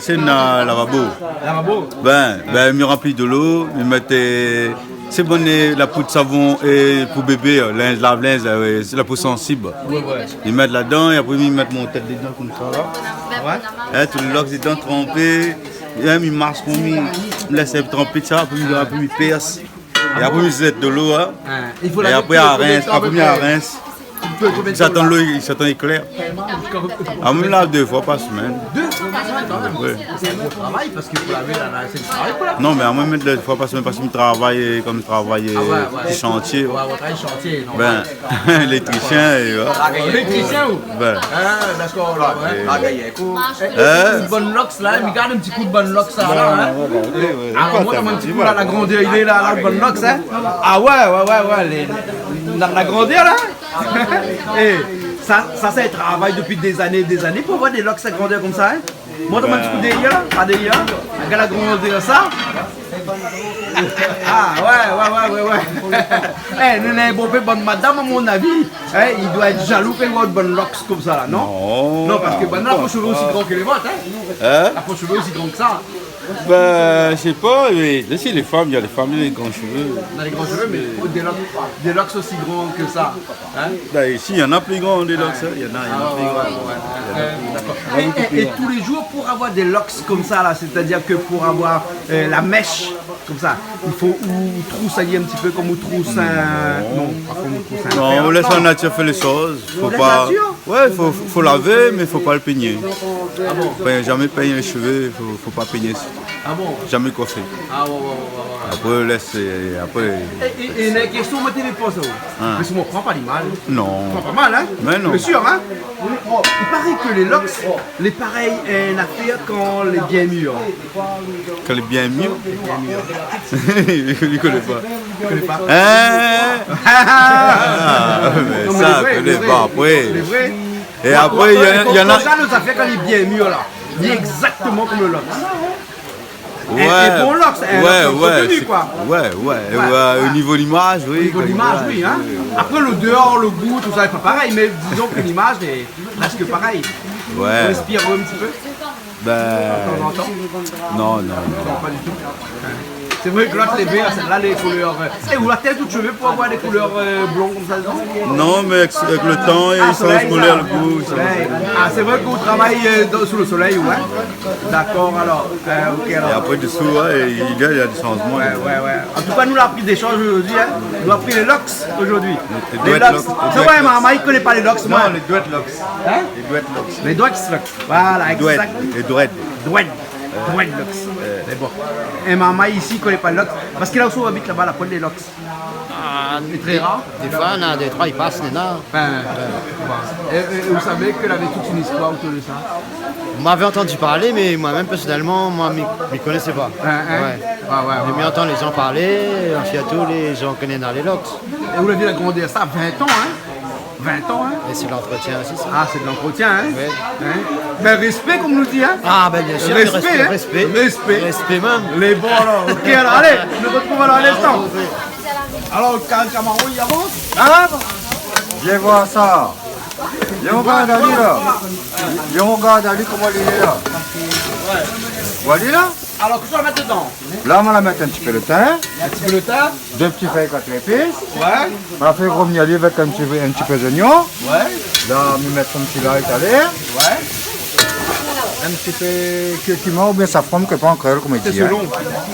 c'est dans le lavabo. Lavabo? Ben, me remplis de l'eau, me mettre. C'est bon, la poudre de savon et pour bébé, linge, lave-linge, c'est la peau sensible. Ouais. Ils mettent là-dedans et après ils mettent mon tête dedans comme ça. Là. Ouais. Tous les locks dedans trempés. Et ils marchent pour moi, ils laissent tremper de ça, après ils percent. Et après ils mettent de l'eau. Hein. Et après à rince. Il s'attend l'eau, il s'attend éclair. Ah, même là 2 fois par semaine. 2 fois par semaine? Ouais. C'est un bon travail parce qu'il faut laver là, c'est du travail pour laver. Non, mais à moi, mettre 2 fois par semaine parce que je travaille comme je travaille du chantier. Ouais, on travaille chantier. Ben, électricien et électricien ou? Ben. D'accord, là, ouais. Une bonne lox là, mais garde un petit coup de bonne lox là. Alors, moi, un petit coup là, la grandeur, il est là, le bonne lox, hein. Ah ouais, la grandeur là. Et ça c'est un travail depuis des années pour avoir des locks à grandeur comme ça. Hein? Moi, un petit coup derrière, pas derrière, regarde la grandeur ça. Ah ouais. Nous avons un bon peu bonne madame à mon avis. Il doit être jaloux qu'il voit de bonnes locks comme ça là, non? Non, parce que ben, la peau cheveux aussi grand que les vôtres. La peau cheveux aussi grand que ça. Ben, je sais pas, mais laissez les femmes, il y a des femmes, il y a des grands cheveux. Il y a des grands cheveux, mais des locks aussi grands que ça. Hein? Ben, ici, il y en a plus grands des locks, il y en a plus grands. D'accord. Et tous les jours, pour avoir des locks comme ça, là, c'est-à-dire que pour avoir la mèche comme ça, il faut ou troussailler un petit peu comme ou trousse un. Non, pas comme ou trousse un. Non, on laisse la nature faire les choses. Faut pas. Ouais, faut laver, mais faut pas le peigner. Ah bon? Faut jamais peigner les cheveux, faut pas peigner. Ah bon? Jamais coiffer. Ah ouais. Après, laisse. Après. Et la question, moi, tu me poses. Mais si on prend pas l'image. Non. On prend pas mal, hein? Mais non. Bien sûr, hein? Il paraît que les locks, les pareils, une affaire quand les bien mûrs. Quand les bien mûrs? Il connaît pas. Il connaît pas. Mais ça, il connaît pas après. C'est vrai. Et après, il y en a. Ça nous a fait quand les bien mûrs là. Il est exactement comme le locks. Ouais, et bon locks, au niveau de l'image, oui. Au niveau de l'image, oui. Hein. Après, le dehors, le goût, tout ça n'est pas pareil, mais disons que l'image est presque pareille. Ouais. On respire un petit peu. Ben. Non. Pas du tout. C'est vrai que l'autre, les verts, celle-là, les couleurs. Et où la tête ou de cheveux pour avoir des couleurs blondes comme ça dedans? Non, mais avec le temps, il change couleur le goût. Ah, c'est vrai que vous travaillez sous le soleil, ouais. D'accord, alors. Et après, dessous, il y a des changements. Ouais. En tout cas, nous, on a pris des changements aujourd'hui. Hein. Nous, on a pris les locks aujourd'hui. Les locks. C'est vrai, maman, il ne connaît pas les locks, moi. Non, les duet locks. Hein? Les duet locks. Les duet locks. Voilà, exact. Les duet. Duet locks. C'est bon. Et maman ici ne connaît pas les locks. Parce qu'il a aussi habite là-bas, la pointe des locks. C'est très rare. Des fois, on a des trois, ils passent, les nains. Et vous savez qu'elle avait toute une histoire autour de ça? Vous m'avez entendu parler, mais moi-même, personnellement, je ne connaissais pas. J'ai bien entendu les gens parler, en Fiatou, les gens connaissent dans les locks. Et vous l'avez agrandir ça 20 ans, hein? 20 ans, hein? Et c'est de l'entretien aussi, ça. Ah, c'est de l'entretien, hein? Oui. Hein? Ben, respect, comme nous dit, hein? Ah, ben bien sûr, respect même. Les bons, alors. Ok, alors, allez, nous retrouvons alors à l'instant. Alors, Camarou, il avance? Ah, viens voir ça. Viens regarde Ali, là. Viens regarde Ali, comment il est là. Voilà, là. Alors, qu'est-ce qu'on va mettre dedans? Là, on va la mettre un petit peu de thym. Un petit peu de thym. 2 petits feuilles 4 épices. Ouais. On va faire revenir avec un petit peu d'oignon. Ouais. Là, on va mettre un petit lard étalé. Ouais. Un petit peu curcuma ou bien safran, que pas en créole, comme il dit. C'est selon.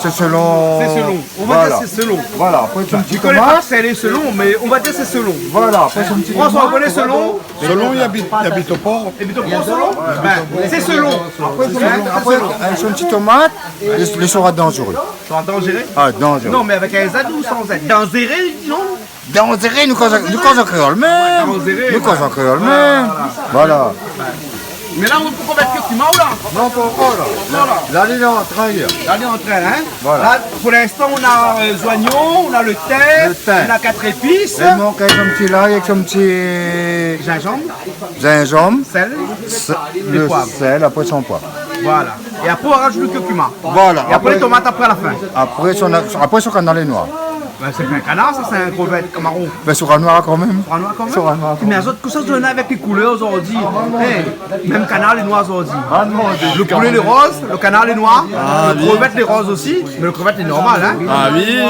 C'est selon. C'est selon. On va dire c'est selon. Voilà, après c'est un petit tomate. Je connais pas que c'est selon, mais on va dire c'est selon. Voilà, après c'est un petit tomate. François, on connaît selon. Selon, il habite au port. Il habite au port selon? C'est selon. Après, c'est un petit tomate, les sera dangereux. Sera dangereux? Ah, dangereux. Non, mais avec un Z ou sans Z? Dangereux, non? Dangereux, nous causons créole, mais. Nous causons créole, mais. Voilà. Mais là, on peut pas mettre curcuma ou là? Non, pas encore là. Là, il est en train hier. Là, on est en train, hein? Voilà. Là, pour l'instant, on a oignons, on a le thym, on a 4 épices. Il manque un petit lard avec un petit gingembre, sel, le poivre. sel, après son poivre. Voilà. Et après, on rajoute le curcuma. Voilà. Et après, les tomates après à la fin. Après, son canard est noir. Ben, c'est pas un canard, ça, c'est un crevette camarou. Ben, sur un noir quand même. Sur un noir quand même? Sur un noir. Mais les autres, que ça se donne avec les couleurs aujourd'hui. Hey, même canard, les noirs aujourd'hui. Ah non, le poulet, les roses, le canard, les noirs. Le crevette, les roses aussi. Mais le crevette est normal, hein? Ah oui,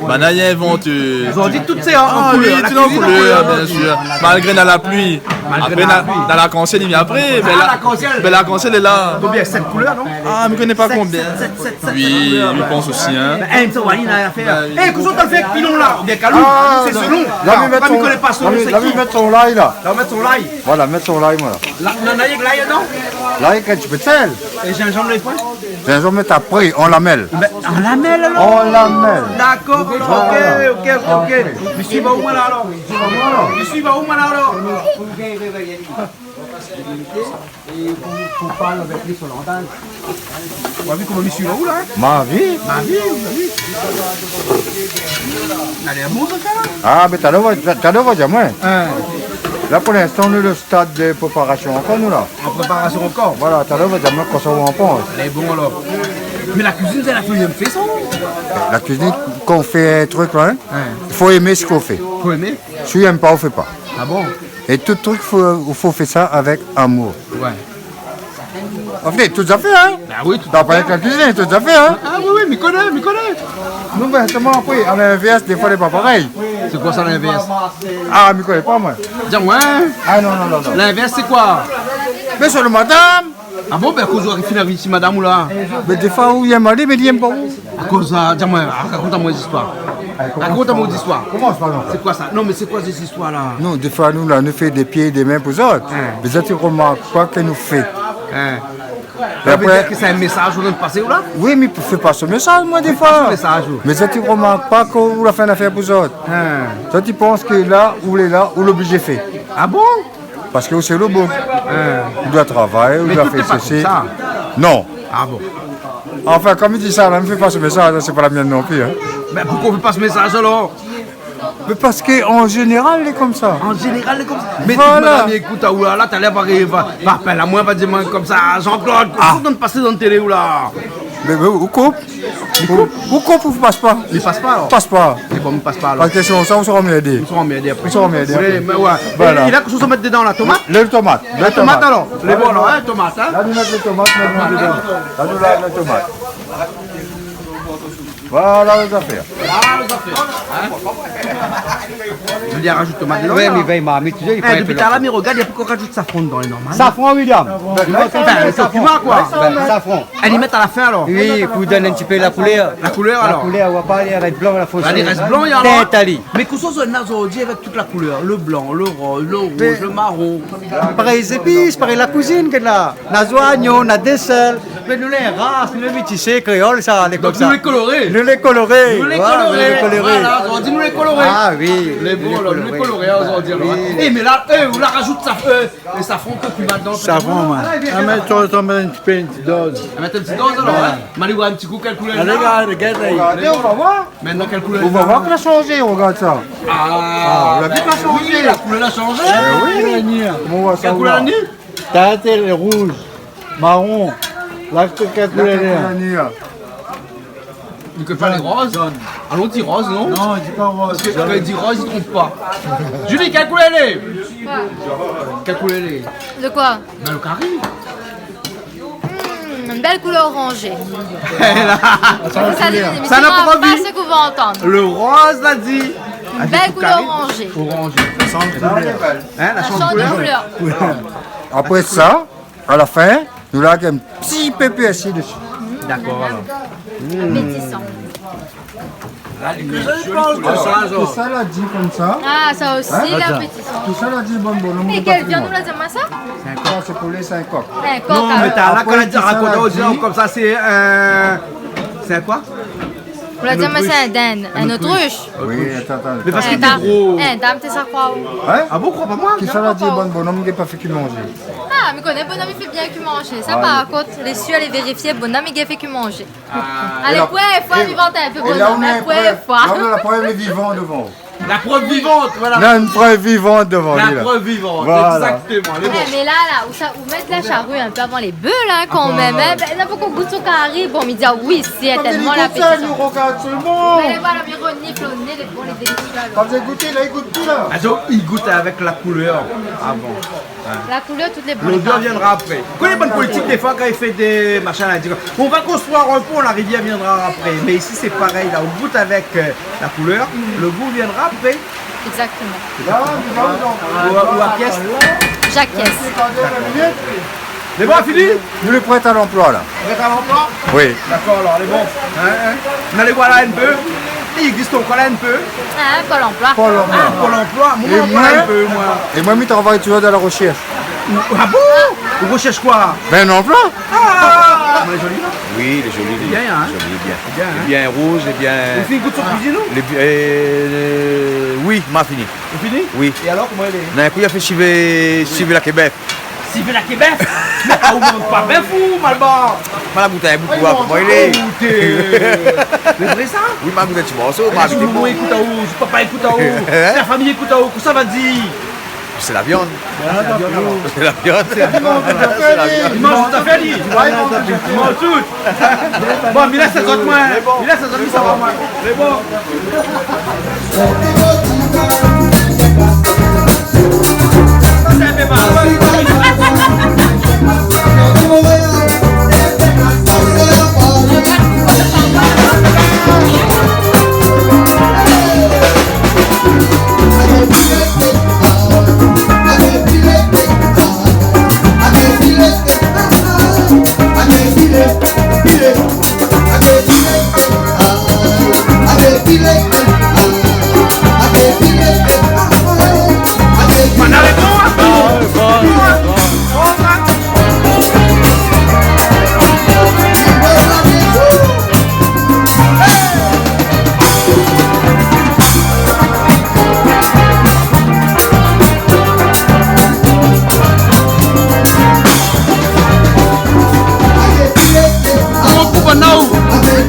bah là, il y a inventé. Aujourd'hui, toutes ces en oui, couleurs. tout en couleur, bien sûr. Malgré dans la pluie. Après, dans l'arc-en-ciel, il vient après. Ben, l'arc-en-ciel est là. Combien? 7 couleurs, non? Ah, mais je ne connais pas combien. 7. Oui, je pense aussi, hein. Eh, ça va, il n'a rien à faire. Eh, qu'est-ce que t'as fait avec Pilon là? Bien calme, c'est selon. Là, on Pas, connaît pas son nom, c'est qui? mettre son l'ail là. Là, on met son l'ail. Voilà, mettre son l'ail, voilà. Là, on a avec l'ail, non? L'ail, quand tu peux de sel. Et gingembre, les points? Gingembre, mettre après, on la mêle. On la mêle alors? On la mêle. D'accord, ok. Je suis va où moi là alors? Je suis va où moi là alors? Et pour parler avec lui sur l'antenne. On va voir comment je suis là où là? Ma vie. Elle est bon ça là? Ah, mais t'as le dire moi. Là pour l'instant, on est le stade de préparation encore nous là. En préparation encore? Voilà, t'as le dire moi quand ça va en pense. Elle est bon alors. Mais la cuisine, c'est la deuxième façon. La cuisine, quand on fait un truc là, il faut aimer ce qu'on fait. Faut aimer? Si on n'aime pas, on ne fait pas. Ah bon? Et tout truc, il faut faire ça avec amour. Ouais. En fait, tout à fait, hein? Bah oui, tout à fait. T'as pas avec la cuisine, tout à fait, hein? Ah oui, mais connais. Non, mais justement, après, à l'inverse, des fois, c'est pas pareil. C'est quoi ça l'inverse? Ah, mais connais pas, moi. Dis-moi. Ah, non. L'inverse, c'est quoi? Mais sur le madame. Ah bon, ben à cause de la ici, madame ou là? Mais des fois, où il y a mal, mais il n'aime pas où. À cause de dis-moi, raconte-moi des histoires. Raconte-moi des histoires. Comment ça, non? C'est quoi ça? Non, mais c'est quoi ces histoires-là? Non, des fois, nous, là, nous fait des pieds et des mains pour les autres. Mais ça, tu remarques pas qu'elle nous fait. Ça veut dire que c'est un message au passer ou là? Oui, mais ne fais pas ce message, moi, des fois. Mais ça, tu ne remarques pas qu'on a fait une affaire pour les autres. Ça, tu penses qu'il est là, ou il est là, ou l'obligé fait. Ah bon? Parce que c'est le bon. Il doit travailler, il doit faire ceci. Non. Ah bon? Enfin, comme il dit ça, ne me fais pas ce message, c'est pas la mienne non plus. Hein. Mais pourquoi on ne fait pas ce message alors? Mais parce qu'en général, il est comme ça. En général, il est comme ça. Mais voilà. Madame, écoute, là, t'as l'air va appeler à moi, va dire comme ça, Jean-Claude, comment on passer dans la télé ou là? Mais où coupe? Où coupe ou passe pas? Il passe pas alors? Passe pas. Et bon, il passe pas alors. Parce que si on sera mieux aidé. Ils seront mieux aidés après. Ils seront mieux aidés. Oui, mais ouais. Voilà. Il a quelque chose à mettre dedans, la tomate? Le tomate. La tomate alors? Les bons alors, hein, tomate, hein? Là, nous mettons les tomates, maintenant dedans. Là, nous mettons les tomates. Voilà les affaires. Je veux dire, rajoute tomate dedans. Oui, mais veille, ma tu sais, il faut depuis là, mais regarde, il y a pourquoi rajoute safran dedans, il est normal. Safran, William. Le curcuma, quoi. Safran. Elle y met à la fin alors? Oui, pour donner un petit peu la couleur. La couleur alors? La couleur, on va pas aller avec blanc, la fausse. Il reste blanc, il y a Italie. Mais qu'est-ce que c'est aujourd'hui avec toute la couleur? Le blanc, le rose, le rouge, le marron. Pareil les épices, pareil la cuisine que là. Na oignons, na des sels. Mais nous les races, nous les métissés, créoles, ça, les comme ça. Nous les colorés. Nous les colorés. Nous les colorés. Voilà, on dit nous les colorés. Ah oui. Les beaux, nous les colorés, on dit. Eh, mais là, on la rajoute les safran que tu vas dedans. Safran, man. Ah, mais tu vas mettre un petit peu, une petite dose. Mettre une petite dose alors, hein? Mali, un petit coup, quelle couleur? Regarde, Regardez, on va voir. Maintenant, quelle couleur? On va voir qu'elle a changé, on regarde ça. Ah, la vie a changé. Oui, la couleur a changé. Oui. On voit ça. Quelle couleur a nu? T'as les rouges, marron. Là, quelle couleur est là? Il ne pas les roses. Allons, dit rose, non? Non, il dit pas rose. Parce que quand il dit rose, il ne trompe pas. Julie, quelle couleur elle est? Quelle couleur elle est? De quoi? Ben, le carré. Une belle couleur orangée. Ça n'a pas envie. C'est ce qu'on va entendre. Le rose l'a dit. Une belle couleur orangée. Hein, la change de couleur. Après ça, à la fin, nous avons un petit pépé assis dessus. D'accord alors. Appétissant. Tout ça l'a dit comme ça. Ah, ça aussi, l'appétissant. Tout ça l'a dit bon. Mais quelle viande nous l'a dit moi ça? C'est pour les 5 coques. Un coq. Non, mais t'as là quand elle dit Après, raconter aux ça l'a gens dit. comme ça, c'est un. C'est un quoi? Vous l'a dit moi c'est un dinde, un autruche. Oui, attends. Mais parce qu'il Un est gros. dame, t'es ça quoi? Hein? Ah bon, crois pas moi? Qui ça l'a dit bon, on n'a pas fait qu'il manger. ça, mais connais bonhomme il fait bien que manger. Ça par contre, les su aller vérifier bonhomme il fait que manger. Allez, faut inventer un peu bonhomme, on a la preuve vivante devant. La preuve vivante, voilà. On a une preuve vivante devant lui. La preuve vivante, voilà. exactement. Mais là, où mettre la charrue un peu avant les bœufs, là, quand même. Là, faut qu'on goûte son carré. Bon, il dit, oui, c'est tellement la pétition. Nous regarde seulement. Mais voilà, mais renifle au nez, les délicieux. Quand vous avez goûté, là, il goûte tout, là. Donc, il goûte avec la couleur avant. La couleur, toutes les bonnes. L'odeur viendra après. Vous connaissez bonne politique, des fois, quand il fait des machins là, il dit, on va construire un pont, la rivière viendra après. Mais ici, c'est pareil, là, on goûte avec la couleur, le goût viendra après. Exactement. Ou à pièce. J'acquiesce. Les bons, fini? Nous les prêtons à l'emploi, là. Prêt à l'emploi? Oui. D'accord, alors, les bons. On allez voir là un peu. Il existe encore là un peu. Pôle emploi. Pôle emploi. Pôle emploi. Moi, un peu, moi. Et moi, je travaille toujours dans la recherche. Ah bon? Vous recherchez quoi? Ben, un emploi. Ah! On est joli, là? Oui, il est joli. Bien, hein? Joli, bien. Bien, hein? Bien rouge et bien. Vous finissez goûte sur cuisine, non? Oui, m'a fini. Vous finissez? Oui. Et alors, comment elle est? D'un coup, il a fait chiver la Québec. Chiver la Québec? Mais ah, vous m'en pas bien fou, Malbar! M'a goûté beaucoup, comment il est? C'est vrai ça? Oui, m'a goûté un petit morceau. Si maman écoute à où, si papa écoute à où, si la famille écoute à où, ça va dire? C'est la viande. C'est la viande. C'est la viande. C'est la viande. Il mange tout à fait, lui. Il mange tout. Bon, mais là, ça compte moins. Mais là, ça compte, ça va moins. C'est bon.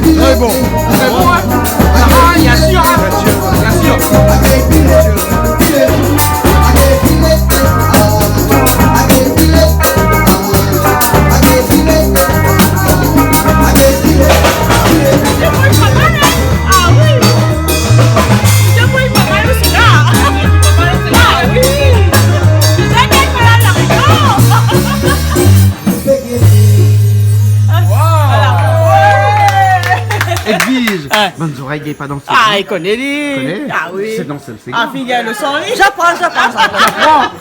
C'est bon. C'est bon, hein? Ah, bien sûr, hein? Bien sûr. Bonnes oreilles, il n'est pas dans ce Ah, il connaît lui. Connaît? Ah oui. C'est dans celle ci. Ah, fille, il y a le sang, lui. J'apprends.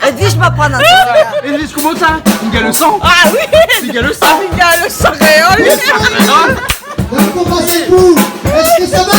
Et dis, je m'apprends dans ça. Et dis, comment ça? Il y a le sang? Ah oui. Il y a le sang? Il y a le sang réel. Comment c'est fou? Est-ce que ça va?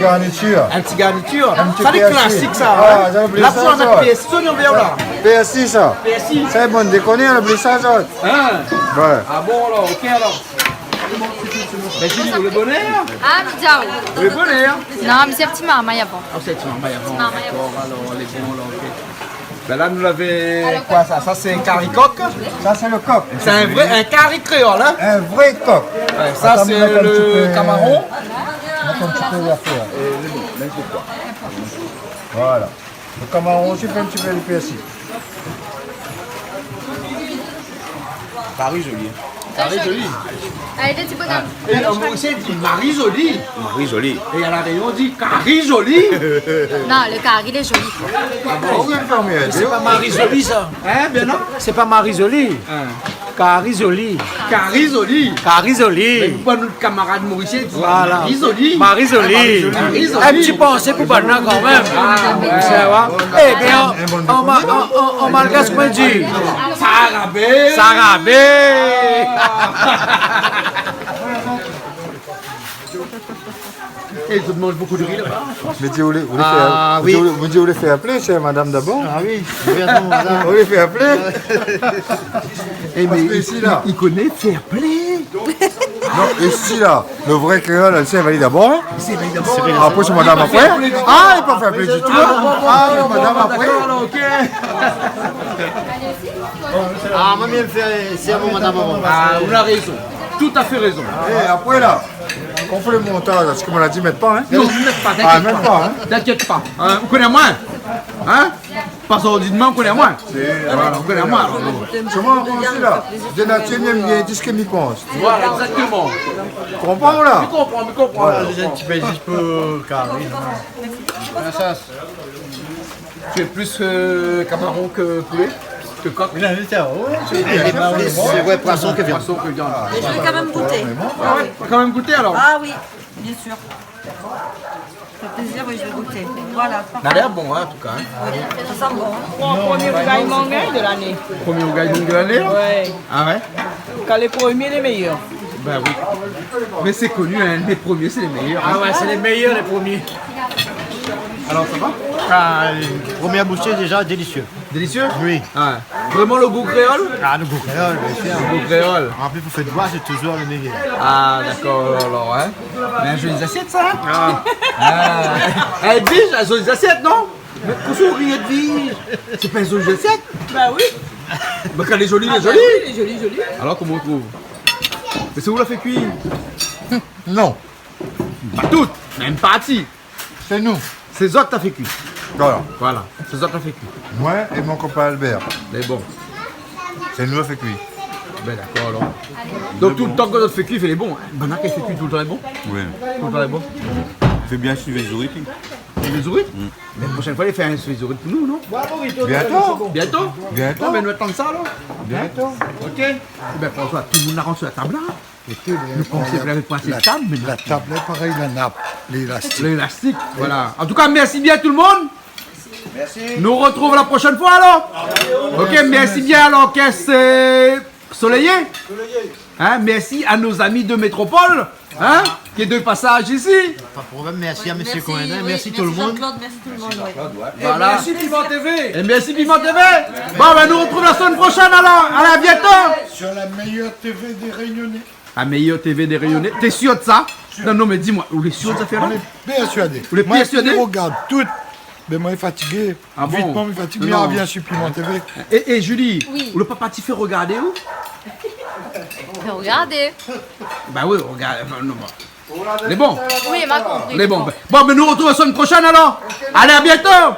garniture. Un petit garniture. petit Ça, les PSI. classiques, ça. Ah, hein. ça, oublie Là, ça, pour ça. mettre PSI, on est vers là. PSI, ça. PSI. C'est bon, déconner, on oublie ça, ça. Hein? Ouais. Ah bon, alors, ok, alors. Mais Julie, vous le bonnet? Ah, ciao. Vous le bonnet, hein? Non, mais c'est un petit marmaille avant. Ah, c'est un marmaille avant. Marmaille avant. D'accord, alors, les bons, là, ok. Ben là, nous l'avons. Quoi, ça? Ça, c'est un caricoque? Ça, c'est le coq. C'est un vrai, un carré créole, hein? Un vrai coq. Ouais, ça, Attends, c'est mettre un petit le peu- camaron. Mettre un petit peu d'affaire. Voilà. Le camaron aussi fait un petit peu de PSI. Paris joli. Paris joli. Allez, le petit bonhomme. Et en Mauricien, on dit Marie jolie. Marie jolie. Et à la Réunion, on dit Carrie jolie. Non, le carré, il est joli. C'est pas Marie-Jolie, ça. Hein, bien non? C'est pas Marie-Jolie. Carisoli. Carisoli. Carisoli. Mais pas notre camarade mauricien, tu Voilà. Marisoli. Marisoli. Un petit pensée pour Banna quand même. Ça va? Eh bien, en malgache, comment dire? Sarabé. Sarabé. Et ils te mangent beaucoup de riz là-bas. Mais tu voulais Ah, faire, oui. vous voulez faire appeler, c'est madame d'abord. Ah oui, madame. Vous voulez faire appeler. Et mais que ici, là. il connaît fair play. Non, ici là, le vrai créole, c'est valide d'abord. Hein? C'est valide d'abord. Après, c'est madame après. Ah, il peut faire appeler du tout. Ah, madame après. Ok. Ah, moi, bien fait, c'est à mon madame avant. Ah, vous avez raison. Tout à fait raison. Et après là, on fait le montage, parce que on l'a dit, mettre pas. Hein? Non, ne mettez pas, Ah, t'inquiète même pas. pas. Hein? T'inquiète pas. Hein, on connaît moins. Hein? Pas ordinairement, on connaît moins. Voilà, on connaît moins. C'est moi, on aussi là. De la tienne, il y a dit ce qu'il m'y pense. Voilà, exactement. Tu comprends là? Je comprends, je comprends. J'ai un petit peu juste pour carré. Tu es plus camaron que poulet? Que coq? C'est vrai, poisson que viande. Poisson que viande. Mais je vais quand même goûter. Ah ouais, on va quand même goûter alors. Ah oui, bien sûr. Ça fait plaisir, oui, je vais goûter. Voilà. Ça a l'air bon, hein, en tout cas. Hein. Ça sent bon. Hein. Premier gagnant de l'année. Premier au gagnant de l'année là? Ouais. Ah ouais? Quand les premiers, les meilleurs. Ben oui. Mais c'est connu, hein, les premiers c'est les meilleurs. Ah ouais, c'est les meilleurs, les premiers. Alors ça va? Ah, première bouchée déjà, délicieux. Délicieux? Oui. Ah, vraiment le goût créole? Ah, le goût créole, bien sûr. Le goût créole. En plus, vous faites voir, c'est toujours le meilleur. Ah d'accord, alors hein. Mais un joli assiette ça? Hein? Ah. Elle vige, un joli assiette, non? Mais pourquoi vous riez de vige? C'est pas un joli assiette? Bah oui. Bah quand elle est jolie, elle est Ah bah jolie. oui, il est joli, joli. Alors comment on trouve? Mais c'est où la fait cuire? Non. Pas toutes, même partie. C'est nous. C'est ça que t'as fait cuire. Voilà. Voilà, c'est ça que t'as fait cuire. Moi et mon copain Albert. Mais bon, C'est nous qui fait cuire. ben d'accord alors. Donc tout le temps que notre fait cuire, il est bon. Bana qui fait cuire tout le temps est bon? Oui. Tout le temps est bon. Fais bien suivre les oreilles. Et les oreilles? Mais la prochaine fois, il fait un sur les oreilles pour nous, non? Bientôt. Bientôt? Bientôt. Ah ben nous attendons ça alors. Bientôt. Ok. Eh ben François, tout le monde rentre sur la table là. Nous pensons que avec passer la table, mais La table est pareil, la nappe, l'élastique. l'élastique, voilà. En tout cas, merci bien tout le monde. Merci. Nous retrouvons la prochaine fois alors. Ok, merci bien alors, qu'est-ce Soleillé. Hein, merci à nos amis de Métropole, hein, qui est de passage ici. Pas de problème, merci à M. Cohen, merci tout le monde. Jean-Claude, merci tout le monde. Ouais. Voilà. Merci Piment TV. Et merci Piment TV. Bon, ben nous retrouvons la semaine prochaine alors. Allez, à bientôt. Sur la meilleure TV des Réunionnais. La meilleure TV des Réunionnais. T'es sûr de ça? Non, non, mais dis-moi, vous êtes sûr de ça faire là? On est persuadés. Vous êtes Moi, persuadés? je regarde toutes. Mais moi, je suis fatigué. Ah bon? Vite, moi, je suis fatigué. Mais Non. reviens sur Piment TV. Et Julie, Oui. le papa t'y fait regarder où? Regardez. Bah oui, regarde. Enfin, non, bah. Les bons. Oui, il m'a compris. Les bons. Bon, mais nous retrouvons la semaine prochaine alors. Allez, à bientôt.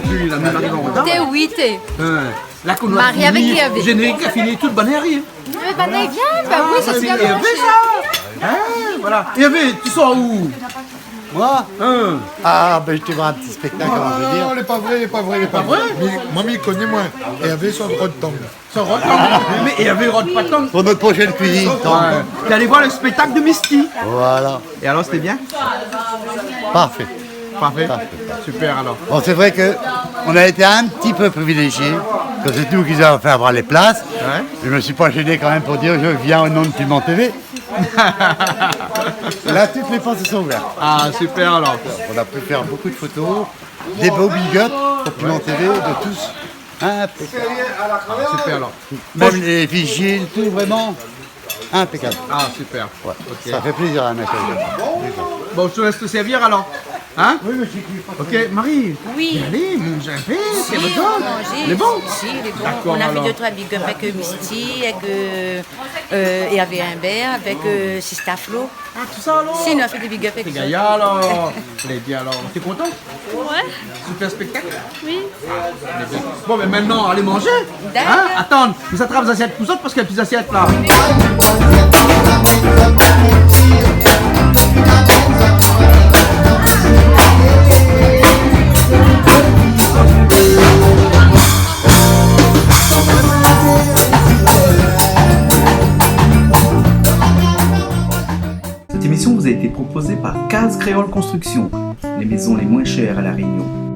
Julie, la même arrive en retard. T'es oui, t'es. Là qu'on a Marie avec fini, Hervé. générique a fini, toute bonne arrive. Mais ben, viens. Bah oui, ça se C'est vient de Hervé manger. ça. Hein, voilà. Hervé, tu sors où? Moi Ah, ben je te vois un petit spectacle, comment je veux dire. Non, il n'est pas vrai, il n'est pas vrai, il n'est pas vrai. Moi, il connaît moins. Et il y avait son rod tong. Son rod tong. Mais il y avait rod patong. Pour notre prochaine cuisine. Tu es allé voir le spectacle de Misty. Voilà. Et alors, c'était bien? Parfait. Parfait. Super alors. Bon, c'est vrai qu'on a été un petit peu privilégiés, que c'est nous qui avons fait avoir les places. Ouais. Je ne me suis pas gêné quand même pour dire je viens au nom de Piment TV. Là, toutes les portes se sont ouvertes. Ah, super alors. On a pu faire beaucoup de photos, des beaux big up pour Piment TV, de tous. Impeccable. Super alors. Même les vigiles, tout vraiment impeccable. Ah, super. Ouais. Ok. Ça fait plaisir à mettre. Bon, je te laisse te servir alors. Hein? Oui, monsieur. Ok, Marie. Oui. Allez, mange un peu, c'est bon. Il est bon? Si, il est bon. D'accord, On a alors. fait 2-3 big up avec Misty, et avec Humbert, avec Sista Flo. Ah, tout ça alors? Si, on a fait des big up avec C'est ça. Gaïa alors. Allez, bien alors. T'es content? Ouais. Super spectacle? Oui. Bon, mais maintenant, allez manger. D'accord. Hein? Attends, vous attrapez les assiettes pour autres parce qu'il y a plus d'assiettes là. Cette émission vous a été proposée par Case Créole Construction, les maisons les moins chères à La Réunion.